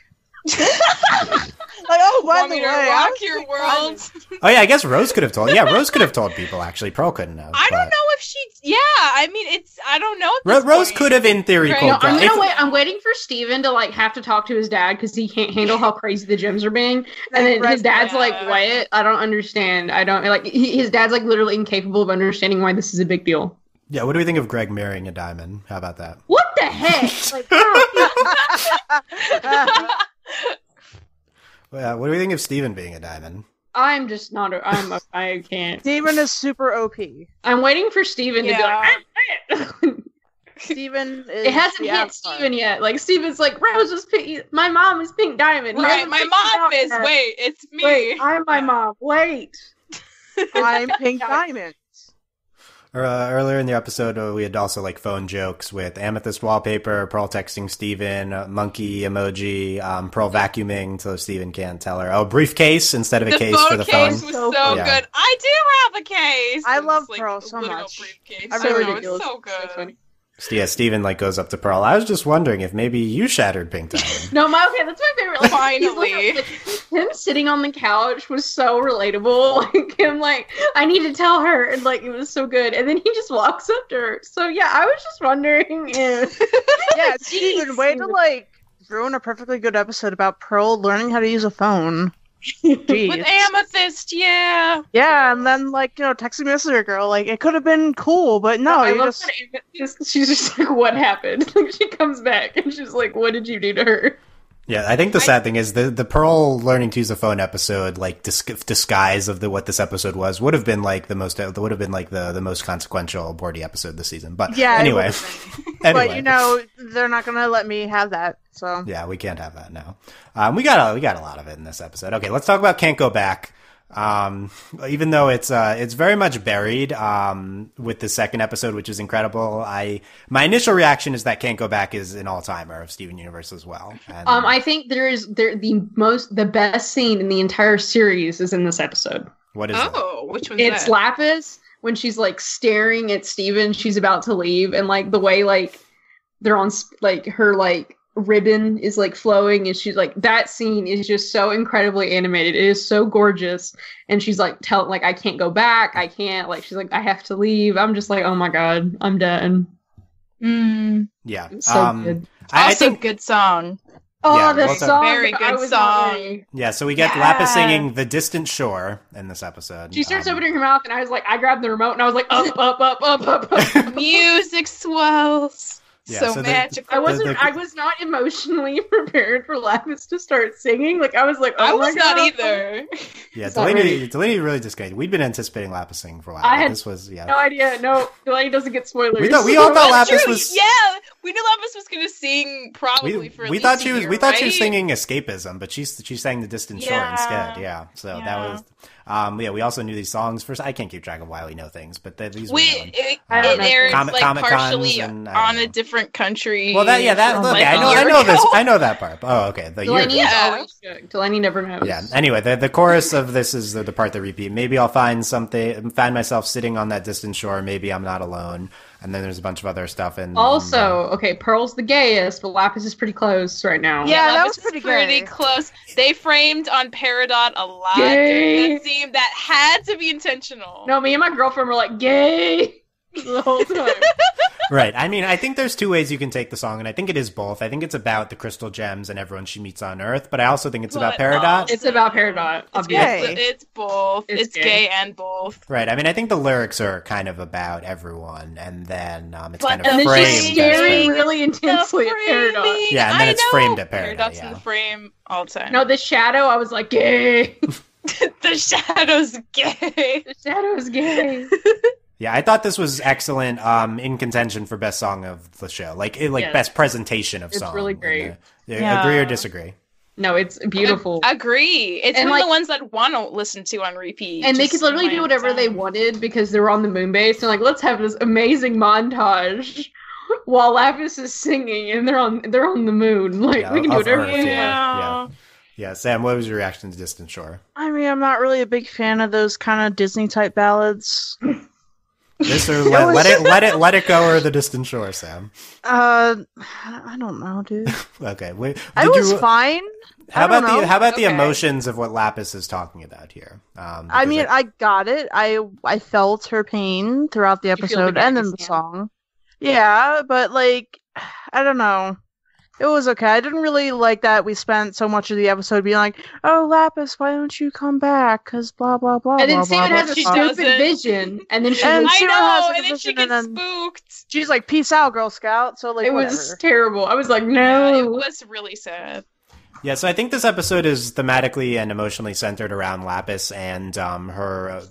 Like, oh, by the way, rock your world. Oh yeah, I guess Rose could have told. Yeah, Rose could have told people. Actually, Pearl couldn't have. I don't know if she. Yeah, I mean, I don't know. Rose could have, in theory, told. I'm waiting for Steven to like have to talk to his dad because he can't handle how crazy the gyms are being. And then his dad's like, "What? I don't understand. I don't like." His dad's like literally incapable of understanding why this is a big deal. Yeah, what do we think of Greg marrying a diamond? How about that? What the heck? Like, what do we think of Steven being a diamond? I'm just not. I can't. Steven is super OP. I'm waiting for Steven to be like. Steven is. It hasn't hit Steven yet. Like Steven's like, Rose is pink. My mom is Pink Diamond. Right, my mom is. Wait, it's me. Wait, I'm my mom. Wait, I'm Pink Diamond. Earlier in the episode, we had also like phone jokes with Amethyst wallpaper, Pearl texting Steven, monkey emoji, Pearl vacuuming so Steven can't tell her. Oh, briefcase instead of a case for the phone. The phone case was so good. I do have a case. I love Pearl so much. Briefcase. I really know, do. It's so good. So funny. Yeah, Steven like goes up to Pearl. I was just wondering if maybe you shattered Pink Diamond. No, that's my favorite. Like, finally, him sitting on the couch was so relatable. Like him, like I need to tell her, and like it was so good. And then he just walks up to her. So yeah, I was just wondering if Steven, way to like ruin a perfectly good episode about Pearl learning how to use a phone. Jeez. With Amethyst, yeah, and then like texting Messenger girl, like it could have been cool, but no, she's just like, what happened? Like she comes back and she's like, what did you do to her? Yeah, I think the sad thing is the Pearl learning to use a phone episode, like disguise of what this episode would have been like the most consequential Bordy episode this season. But yeah, anyway. But they're not gonna let me have that. So yeah, we can't have that now. We got a lot of it in this episode. Okay, let's talk about Can't Go Back. Even though it's very much buried with the second episode, which is incredible. My initial reaction is that Can't Go Back is an all-timer of Steven Universe as well. And, I think the best scene in the entire series is in this episode. What is it? Which one's It's that? Lapis when she's like staring at Steven, she's about to leave, and like the way like they're on like her like ribbon is like flowing, and she's like, that scene is just so incredibly animated. It is so gorgeous, and she's like like I can't go back, I can't, like she's like I have to leave. I'm just like, oh my god, I'm done. Yeah, so good. I think good song. Oh, yeah, the song, very good song. Yeah, so we get Lapis singing "The Distant Shore" in this episode. She starts opening her mouth, and I was like, I grabbed the remote, and I was like, up. Music swells. Yeah, so magical. I was not emotionally prepared for Lapis to start singing. Like I was like, I was not either. Yeah, Delaney really disconnected. We'd been anticipating Lapis singing for a while. This was no idea. No, Delaney doesn't get spoilers. We all thought Lapis was. Yeah, we knew Lapis was going to sing probably for. We thought she was. We thought she was singing escapism, but she sang "The Distant Shore" instead. Yeah, so that was. Yeah, we also knew these songs first. I can't keep track of why we know things, but these were known. It aired like partially and, on a different country. Well, okay, I know this. I know that part. Oh, okay, the year. Delaney never knows. Yeah. Anyway, the chorus of this is the part that repeat. Maybe I'll find myself sitting on that distant shore. Maybe I'm not alone. And then there's a bunch of other stuff. And okay, Pearl's the gayest, but Lapis is pretty close right now. Yeah, that was pretty close. They framed on Peridot a lot during that scene that had to be intentional. No, me and my girlfriend were like, gay the whole time. Right. I mean, I think there's two ways you can take the song, and I think it is both. I think it's about the crystal gems and everyone she meets on Earth, but I also think it's about Peridot. It's about Peridot. It's both. It's gay and both. Right. I mean, I think the lyrics are kind of about everyone, and then it's kind of framed. And then she's staring really intensely at Peridot. Yeah, and then it's framed at Peridot. Peridot's in the frame all the time. No, the shadow, I was like, gay. The shadow's gay. The shadow's gay. Yeah, I thought this was excellent, in contention for best song of the show. Best presentation of song. It's really great. Agree or disagree? No, it's beautiful. Agree. It's one of the ones that want to listen to on repeat. And they could literally do whatever they wanted because they were on the moon base. They're like, let's have this amazing montage while Lapis is singing and they're on the moon. Like, we can do whatever we want. Yeah, Sam, what was your reaction to Distant Shore? I mean, I'm not really a big fan of those kind of Disney type ballads. This or let it go or The Distant Shore, Sam. I don't know, dude. Okay, it was fine. How about the emotions of what Lapis is talking about here? I mean, I got it. I felt her pain throughout the episode and in the song. Yeah, but I don't know. It was okay. I didn't really like that we spent so much of the episode being like, "Oh, Lapis, why don't you come back?" Because blah blah blah. And then blah, Steven blah, has a stupid vision, and then she and then she gets spooked. She's like, "Peace out, Girl Scout." So it was terrible. I was like, "No." It was really sad. Yeah, so I think this episode is thematically and emotionally centered around Lapis and her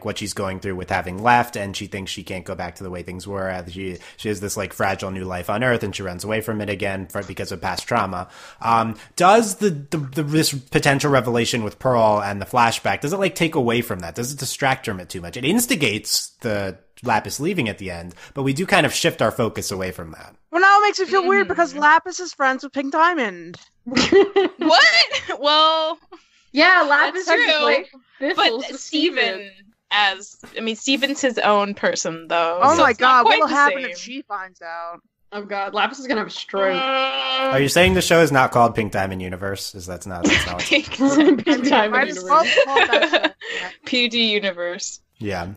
what she's going through with having left, and she thinks she can't go back to the way things were. She has this fragile new life on Earth, and she runs away from it again because of past trauma. Does this potential revelation with Pearl and the flashback, does it take away from that? Does it distract her from it too much? It instigates the Lapis leaving at the end, but we do kind of shift our focus away from that. Well, now it makes me feel weird because Lapis is friends with Pink Diamond. What? Well, yeah, Lapis is true. But Steven's his own person, though. Oh my god, what will happen if she finds out? Oh god, Lapis is gonna have a stroke. Are you saying the show is not called Pink Diamond Universe? That's not Pink Diamond Universe. PD Universe. Yeah,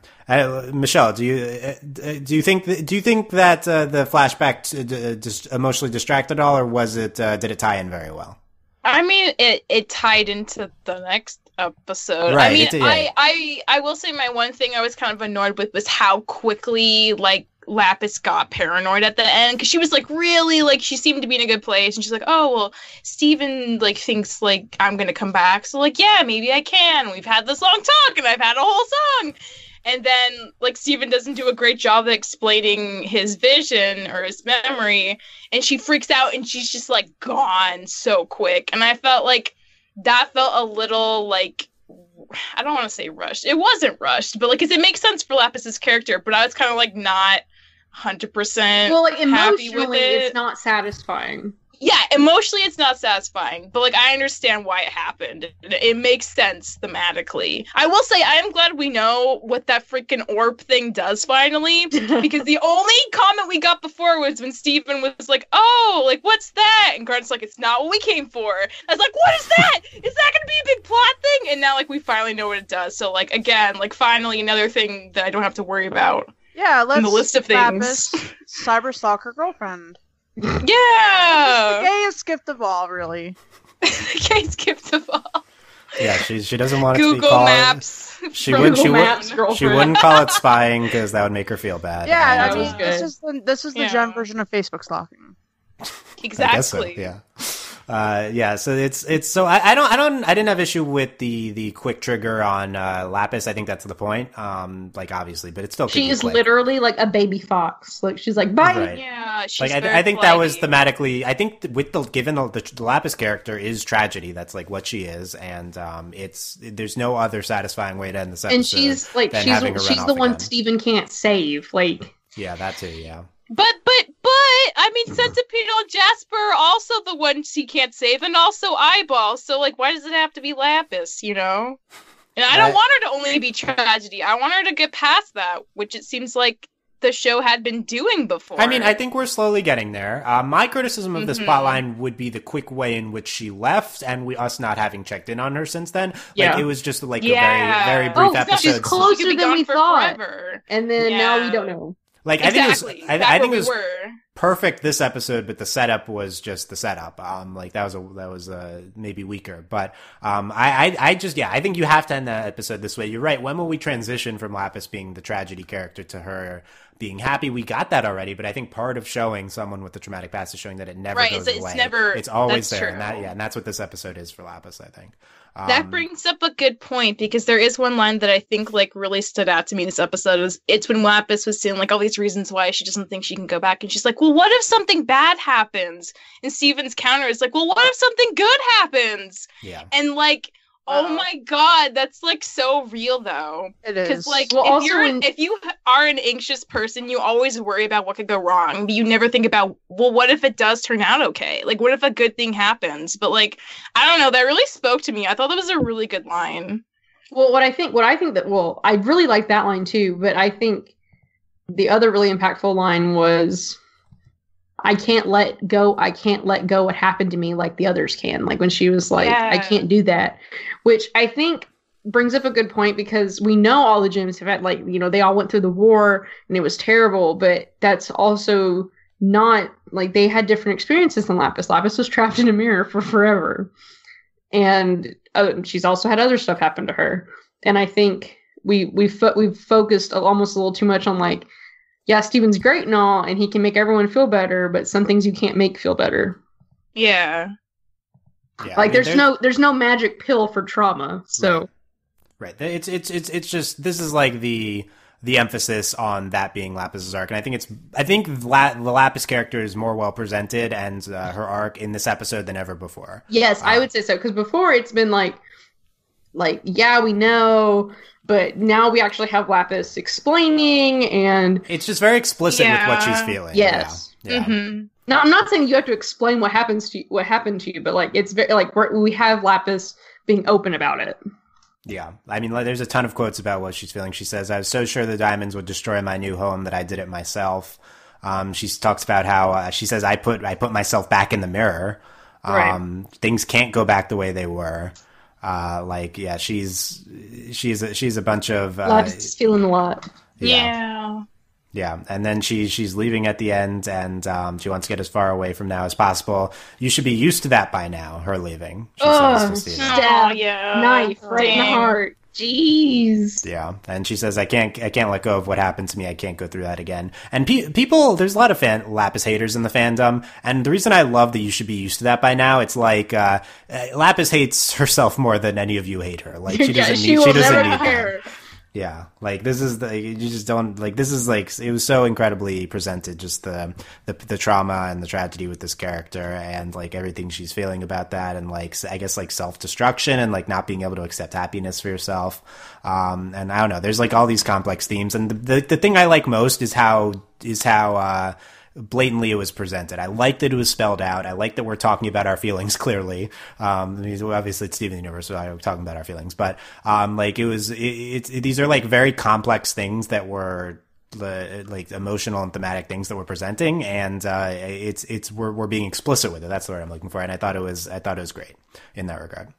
Michelle, do you think that the flashback just emotionally distracted at all, or was it did it tie in very well? I mean, it tied into the next episode. Right, I mean, I will say my one thing I was kind of annoyed with was how quickly Lapis got paranoid at the end, because she was really she seemed to be in a good place, and she's like, oh well, Steven thinks I'm gonna come back, so yeah, maybe I can. We've had this long talk, and I've had a whole song. And then, Steven doesn't do a great job of explaining his vision or his memory, and she freaks out, and she's just, gone so quick. And I felt that felt a little, I don't want to say rushed. It wasn't rushed, but, because it makes sense for Lapis's character, but I was kind of, not 100% well, happy emotionally, with it. It's not satisfying. Yeah, emotionally it's not satisfying, but I understand why it happened. It makes sense thematically. I will say I am glad we know what that freaking orb thing does finally, because the only comment we got before was when Steven was like, "Oh, what's that?" And Grant's like, "It's not what we came for." I was like, "What is that? Is that going to be a big plot thing?" And now we finally know what it does. So again, finally another thing that I don't have to worry about. Yeah, let's in the list of things. Cyber stalker girlfriend. Yeah, the gayest gift of all, really. The gayest gift of all. Yeah, she doesn't want it Google to be called Maps. She wouldn't call it spying because that would make her feel bad. Yeah, I mean, this is the Gen version of Facebook stalking. Exactly. So, yeah. Yeah, so it's so I didn't have issue with the quick trigger on Lapis. I think that's the point. Like obviously, but it's still she is literally like a baby fox. Like she's like bye. Right. Yeah, she's like very I think flighty. that was thematically. I think with given the Lapis character is tragedy. That's like what she is, and there's no other satisfying way to end this episode. And she's like than having her run she's off the one again. Steven can't save. Like Yeah, that too. Yeah. But I mean, Centipedal Jasper also the one she can't save, and also Eyeball. So like, why does it have to be Lapis? You know? And I don't want her to only be tragedy. I want her to get past that, which it seems like the show had been doing before. I mean, I think we're slowly getting there. My criticism of this plotline would be the quick way in which she left, and us not having checked in on her since then. Yeah. Like it was just like a very, very brief episode. She's closer be than gone we for thought, forever. and then now we Yeah. don't know. Like Exactly. I think it was were. perfect this episode, but the setup was just the setup. Like that was maybe weaker, but I think you have to end that episode this way. You're right. When will we transition from Lapis being the tragedy character to her being happy? We got that already, but I think part of showing someone with a traumatic past is showing that it never goes away. It's always that's there, true. and that's what this episode is for Lapis, I think. That brings up a good point, because there is one line that I think like really stood out to me this episode. It's when Lapis was saying like all these reasons why she doesn't think she can go back, and she's like, well, what if something bad happens? And Steven's counter is like, well, what if something good happens? Yeah. And like, oh my god, that's like so real though. It is. Because like, Well, if you are an anxious person, you always worry about what could go wrong, but you never think about, well, what if it does turn out okay? Like, what if a good thing happens? But like, I don't know, that really spoke to me. I thought that was a really good line. Well, I really like that line too, but I think the other really impactful line was, I can't let go what happened to me like the others can. Like when she was like, I can't do that, which I think brings up a good point, because we know all the gems have had, like, you know, they all went through the war and it was terrible, but that's also not like they had different experiences than Lapis. Lapis was trapped in a mirror for forever. And she's also had other stuff happen to her. And I think we've focused almost a little too much on like, yeah, Steven's great and all, and he can make everyone feel better, but some things you can't make feel better. Yeah. Yeah, like I mean, there's no magic pill for trauma. So right. It's just, this is like the emphasis on that being Lapis's arc, and I think the Lapis character is more well presented and her arc in this episode than ever before. Yes, I would say so, because before it's been like yeah, we know, but now we actually have Lapis explaining, and it's just very explicit with what she's feeling. Yes. Yeah. Mm-hmm. Now, I'm not saying you have to explain what happened to you, but like it's very like we have Lapis being open about it. Yeah. I mean, there's a ton of quotes about what she's feeling. She says, I was so sure the diamonds would destroy my new home that I did it myself. She talks about how she says, I put myself back in the mirror. Right. Things can't go back the way they were. Like, yeah, she's a bunch of Lapis is feeling a lot. Yeah. Yeah, and then she's leaving at the end, and she wants to get as far away from now as possible. You should be used to that by now, her leaving. She says to Steven. Oh, yeah. Knife right in the heart. Jeez. Yeah, and she says, I can't let go of what happened to me. I can't go through that again. And people, there's a lot of Lapis haters in the fandom, and the reason I love that you should be used to that by now, it's like Lapis hates herself more than any of you hate her. Like she doesn't need that. Yeah, like this is you just don't like, this is like, it was so incredibly presented, just the trauma and the tragedy with this character, and like everything she's feeling about that, and like I guess like self-destruction and like not being able to accept happiness for yourself. And I don't know, there's like all these complex themes, and the thing I like most is how blatantly it was presented. I like that it was spelled out. I like that we're talking about our feelings clearly. Obviously it's Steven Universe, so I'm talking about our feelings, but like these are like very complex things that were like emotional and thematic things that we're presenting, and we're being explicit with it. That's the word I'm looking for, and I thought it was great in that regard.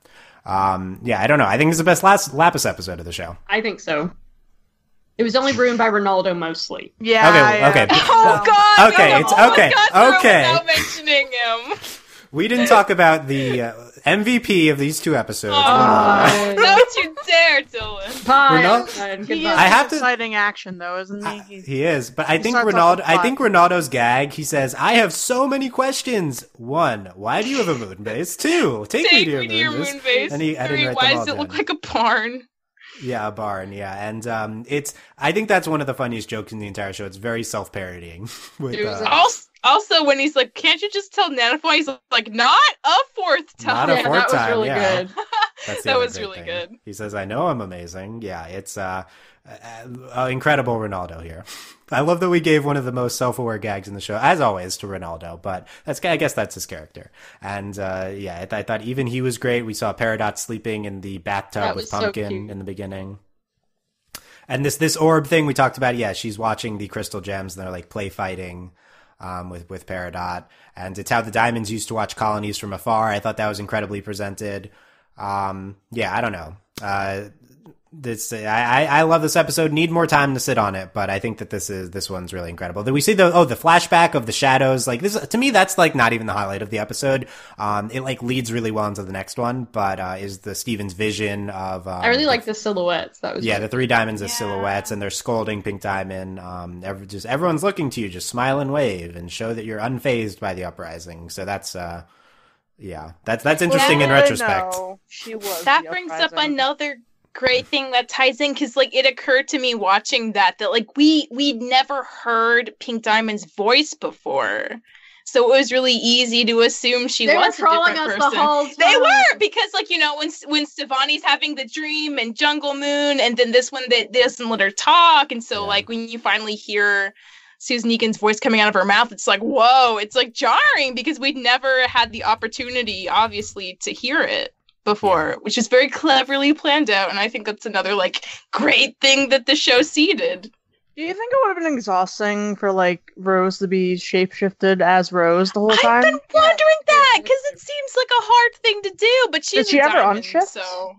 Yeah, I don't know. I think it's the best Lapis episode of the show. I think so. It was only ruined by Ronaldo mostly. Yeah. Okay. Oh God. Okay. It's okay. Okay. Without mentioning him. We didn't talk about the MVP of these two episodes. Don't you dare! there, Dylan. Bye. Ronaldo- He Goodbye. is I have to- exciting action though, isn't he? He is, but I think starts off Ronaldo. with I five. think Ronaldo's gag. He says, "I have so many questions. 1, why do you have a moon base? 2, take me to your moon base. And I didn't 3, write why them all does it look down. like a barn? Yeah, a barn. Yeah, and it's. I think that's one of the funniest jokes in the entire show. It's very self-parodying. With, It was Also, when he's like, "Can't you just tell Nanafy?" He's like, "Not a fourth time." Not a Yeah, fourth that was time. really Yeah. good. That's the That other was great really thing. good. He says, "I know I'm amazing." Yeah, it's incredible Ronaldo here. I love that we gave one of the most self-aware gags in the show, as always, to Ronaldo. But I guess that's his character. And I thought even he was great. We saw Peridot sleeping in the bathtub That with was so Pumpkin cute. in the beginning. And this orb thing we talked about, yeah, she's watching the crystal gems and they're like play fighting with Peridot. And it's how the Diamonds used to watch colonies from afar. I thought that was incredibly presented. I don't know. I love this episode. Need more time to sit on it, but I think that this one's really incredible. Then we see the flashback of the shadows. Like this, to me, that's like not even the highlight of the episode. It like leads really well into the next one, but is the Steven's vision of. I really like the silhouettes. That was the 3 diamonds as silhouettes, and they're scolding Pink Diamond. Everyone's looking to you. Just smile and wave and show that you're unfazed by the uprising. So that's that's interesting in retrospect. She was. That the brings uprising. up another great thing that ties in, because like it occurred to me watching that like we'd never heard Pink Diamond's voice before, so it was really easy to assume she They was were trolling a different us person. the whole time. They were, because like when Stevani's having the dream and Jungle Moon, and then this one that doesn't let her talk, and so like when you finally hear Susan Egan's voice coming out of her mouth, it's like, whoa, it's like jarring, because we'd never had the opportunity, obviously, to hear it before, which is very cleverly planned out, and I think that's another like great thing that the show seeded. Do you think it would have been exhausting for like Rose to be shapeshifted as Rose the whole time? I've been wondering that, because it seems like a hard thing to do, but she's Did she a ever diamond, unshift? so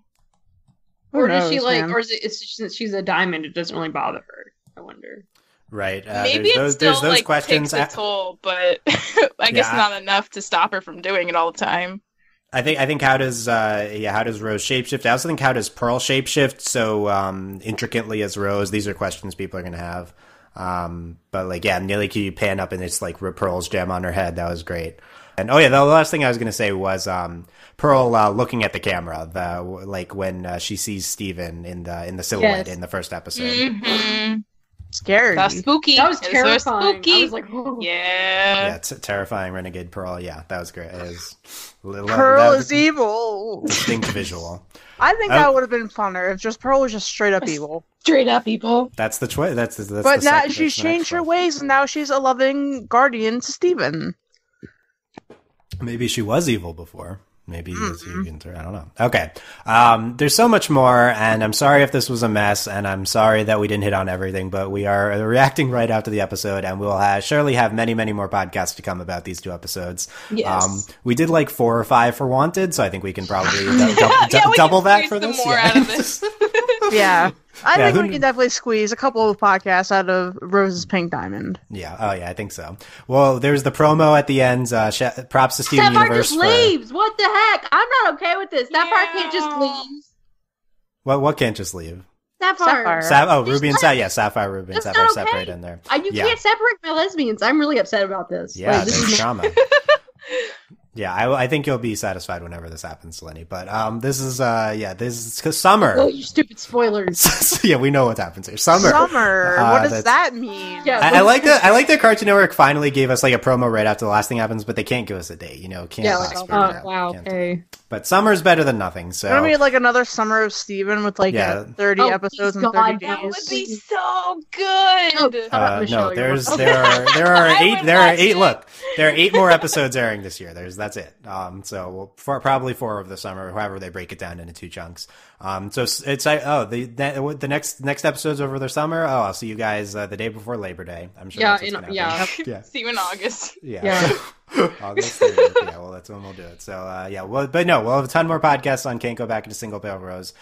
Or does she knows, like, man? or is it? It's just since she's a diamond, it doesn't really bother her. I wonder. Right. maybe it there's still those like questions. takes a toll, but I guess not enough to stop her from doing it all the time. I think how does Rose shapeshift? I also think how does Pearl shapeshift so intricately as Rose? These are questions people are going to have. But like, yeah, nearly can you pan up and it's like Pearl's gem on her head. That was great. And the last thing I was going to say was Pearl looking at the camera, like when she sees Steven in the silhouette in the first episode. Mm-hmm. Scary. That's spooky. That was It's so terrifying. spooky. I was like, oh. yeah. Terrifying renegade Pearl. Yeah, that was great. It was, Pearl is evil. Distinct visual. I think that would have been funner if just Pearl was just straight up evil. Straight up, people. That's the choice. That's But the now second- she's that's the next changed her one. ways, and now she's a loving guardian to Steven. Maybe she was evil before. Maybe you can I don't know. Okay. There's so much more, and I'm sorry if this was a mess, and I'm sorry that we didn't hit on everything, but we are reacting right after the episode, and we'll surely have many, many more podcasts to come about these 2 episodes. Yes. We did like 4 or 5 for Wanted, so I think we can probably We double can that squeeze for some this. more out of this. Yeah. I Yeah, think who we knew? can definitely squeeze a couple of podcasts out of Rose's Pink Diamond. Yeah. Oh, yeah, I think so. Well, there's the promo at the end. Props to Steven Sapphire Universe just leaves. What the heck? I'm not okay with this. Sapphire can't just leave. What can't just leave? Sapphire. Sapphire. Ruby and Sapphire. Yeah, Sapphire, Ruby, and That's Sapphire not okay. separate in there. You Yeah. can't separate my lesbians. I'm really upset about this. Yeah, Like, this there's is drama. Yeah, I think you'll be satisfied whenever this happens, Delaney. But this is because summer. Oh, you stupid spoilers. Yeah, we know what happens here. Summer. What does that's- that mean? Yeah. I like that Cartoon Network finally gave us like a promo right after the last thing happens, but they can't give us a date. Can't. Yeah, like, fast oh, forward it. wow, Can't. okay. But summer's better than nothing. So Gonna be like another summer of Steven with like 30 Oh, episodes in please, 30 God, days. That would be so good. Oh, Michelle, no, you're there are I eight. would There are watch 8. it. Look, there are 8 more episodes airing this year. That's it. So probably 4 of the summer, however they break it down into 2 chunks. So it's the next episode's over the summer. Oh, I'll see you guys the day before Labor Day. I'm sure. Yeah, that's what's gonna yeah. happen. Yeah. See you in August. Yeah. August 30th. Yeah, well, that's when we'll do it. So, we'll have a ton more podcasts on Can't Go Back into Single Pale Rose.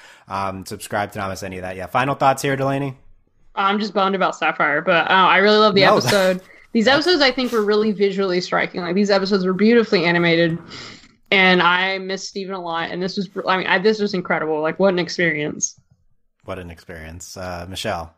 Subscribe to not miss any of that. Yeah. Final thoughts here, Delaney? I'm just bummed about Sapphire, but I really love the No. episode. These episodes, I think, were really visually striking. Like, these episodes were beautifully animated, and I miss Steven a lot. And this was, this was incredible. Like, what an experience. what an experience. Michelle.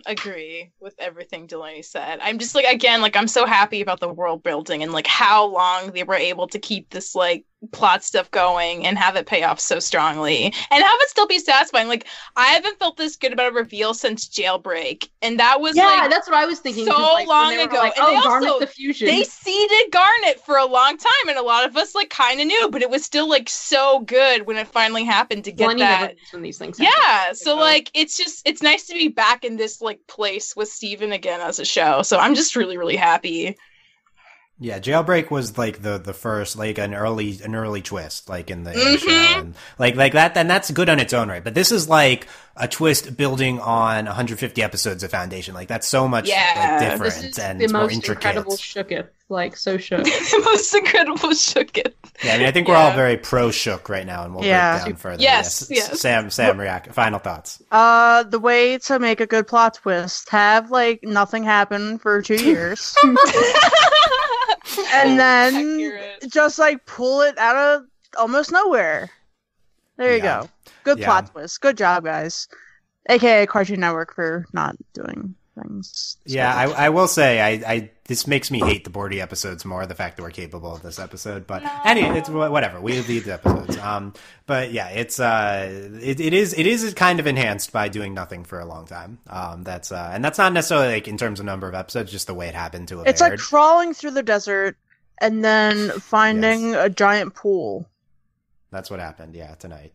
Agree with everything Delaney said. I'm just like, again, like I'm so happy about the world building and like how long they were able to keep this like plot stuff going and have it pay off so strongly and have it still be satisfying. Like I haven't felt this good about a reveal since Jailbreak, and that was that's what I was thinking so like, long ago. Like, and they Garnet also the fusion. they seeded Garnet for a long time, and a lot of us like kind of knew, but it was still like so good when it finally happened to get that. When these things happen. Yeah, so like it's nice to be back in this like place with Steven again as a show. So I'm just really, really happy. Yeah, Jailbreak was like the first like an early twist like in the show, and like that, and that's good on its own right. But this is like a twist building on 150 episodes of Foundation. Like that's so much like, different this is and the it's more most intricate. incredible shooketh, like so shook. The most incredible shooketh. Yeah, I mean I think we're all very pro shook right now, and we'll break down further. Yes. Sam, react. Final thoughts. The way to make a good plot twist: have like nothing happen for 2 years. And then just like pull it out of almost nowhere. There you go. Good plot twist. Good job, guys. AKA Cartoon Network for not doing things. Yeah, I will say I this makes me hate the Bordy episodes more, the fact that we're capable of this episode. But anyway, it's whatever. We lead the episodes. But yeah, it's it is kind of enhanced by doing nothing for a long time. That's and that's not necessarily like in terms of number of episodes, just the way it happened to have It's aired. like crawling through the desert and then finding a giant pool. That's what happened. Yeah, tonight.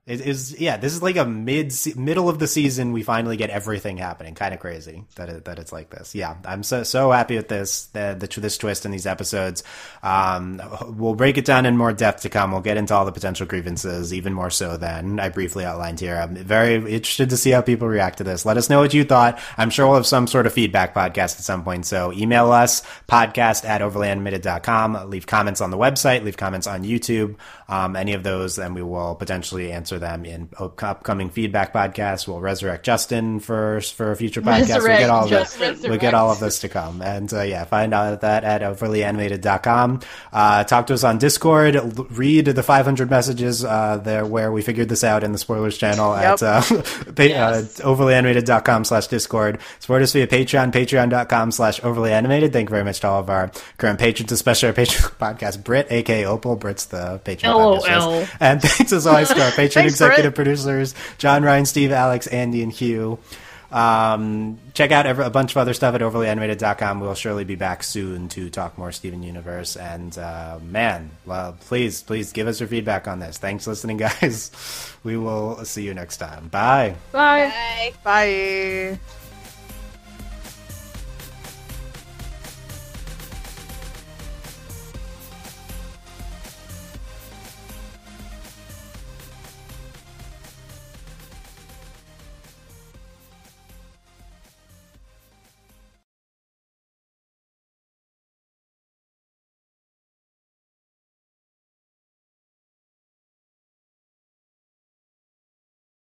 This is like a middle of the season. We finally get everything happening. Kind of crazy that it's like this. Yeah, I'm so happy with this this twist in these episodes. We'll break it down in more depth to come. We'll get into all the potential grievances even more so than I briefly outlined here. I'm very interested to see how people react to this. Let us know what you thought. I'm sure we'll have some sort of feedback podcast at some point. So email us podcast@overlyanimated.com. Leave comments on the website. Leave comments on YouTube. Any of those, and we will potentially answer them in upcoming feedback podcasts. We'll resurrect Justin for a future podcast. We'll get all of this to come. And find out that at overlyanimated.com. Talk to us on Discord. Read the 500 messages there where we figured this out in the spoilers channel at overlyanimated.com/Discord. Support us via Patreon, patreon.com/overlyanimated. Thank you very much to all of our current patrons, especially our Patreon podcast, Britt, aka Opal. Britt's the Patreon podcast. And thanks as always to our Patreon executive producers, John, Ryan, Steve, Alex, Andy, and Hugh. Check out a bunch of other stuff at overlyanimated.com. We'll surely be back soon to talk more Steven Universe. And please give us your feedback on this. Thanks for listening, guys. We will see you next time. Bye. Bye. Bye.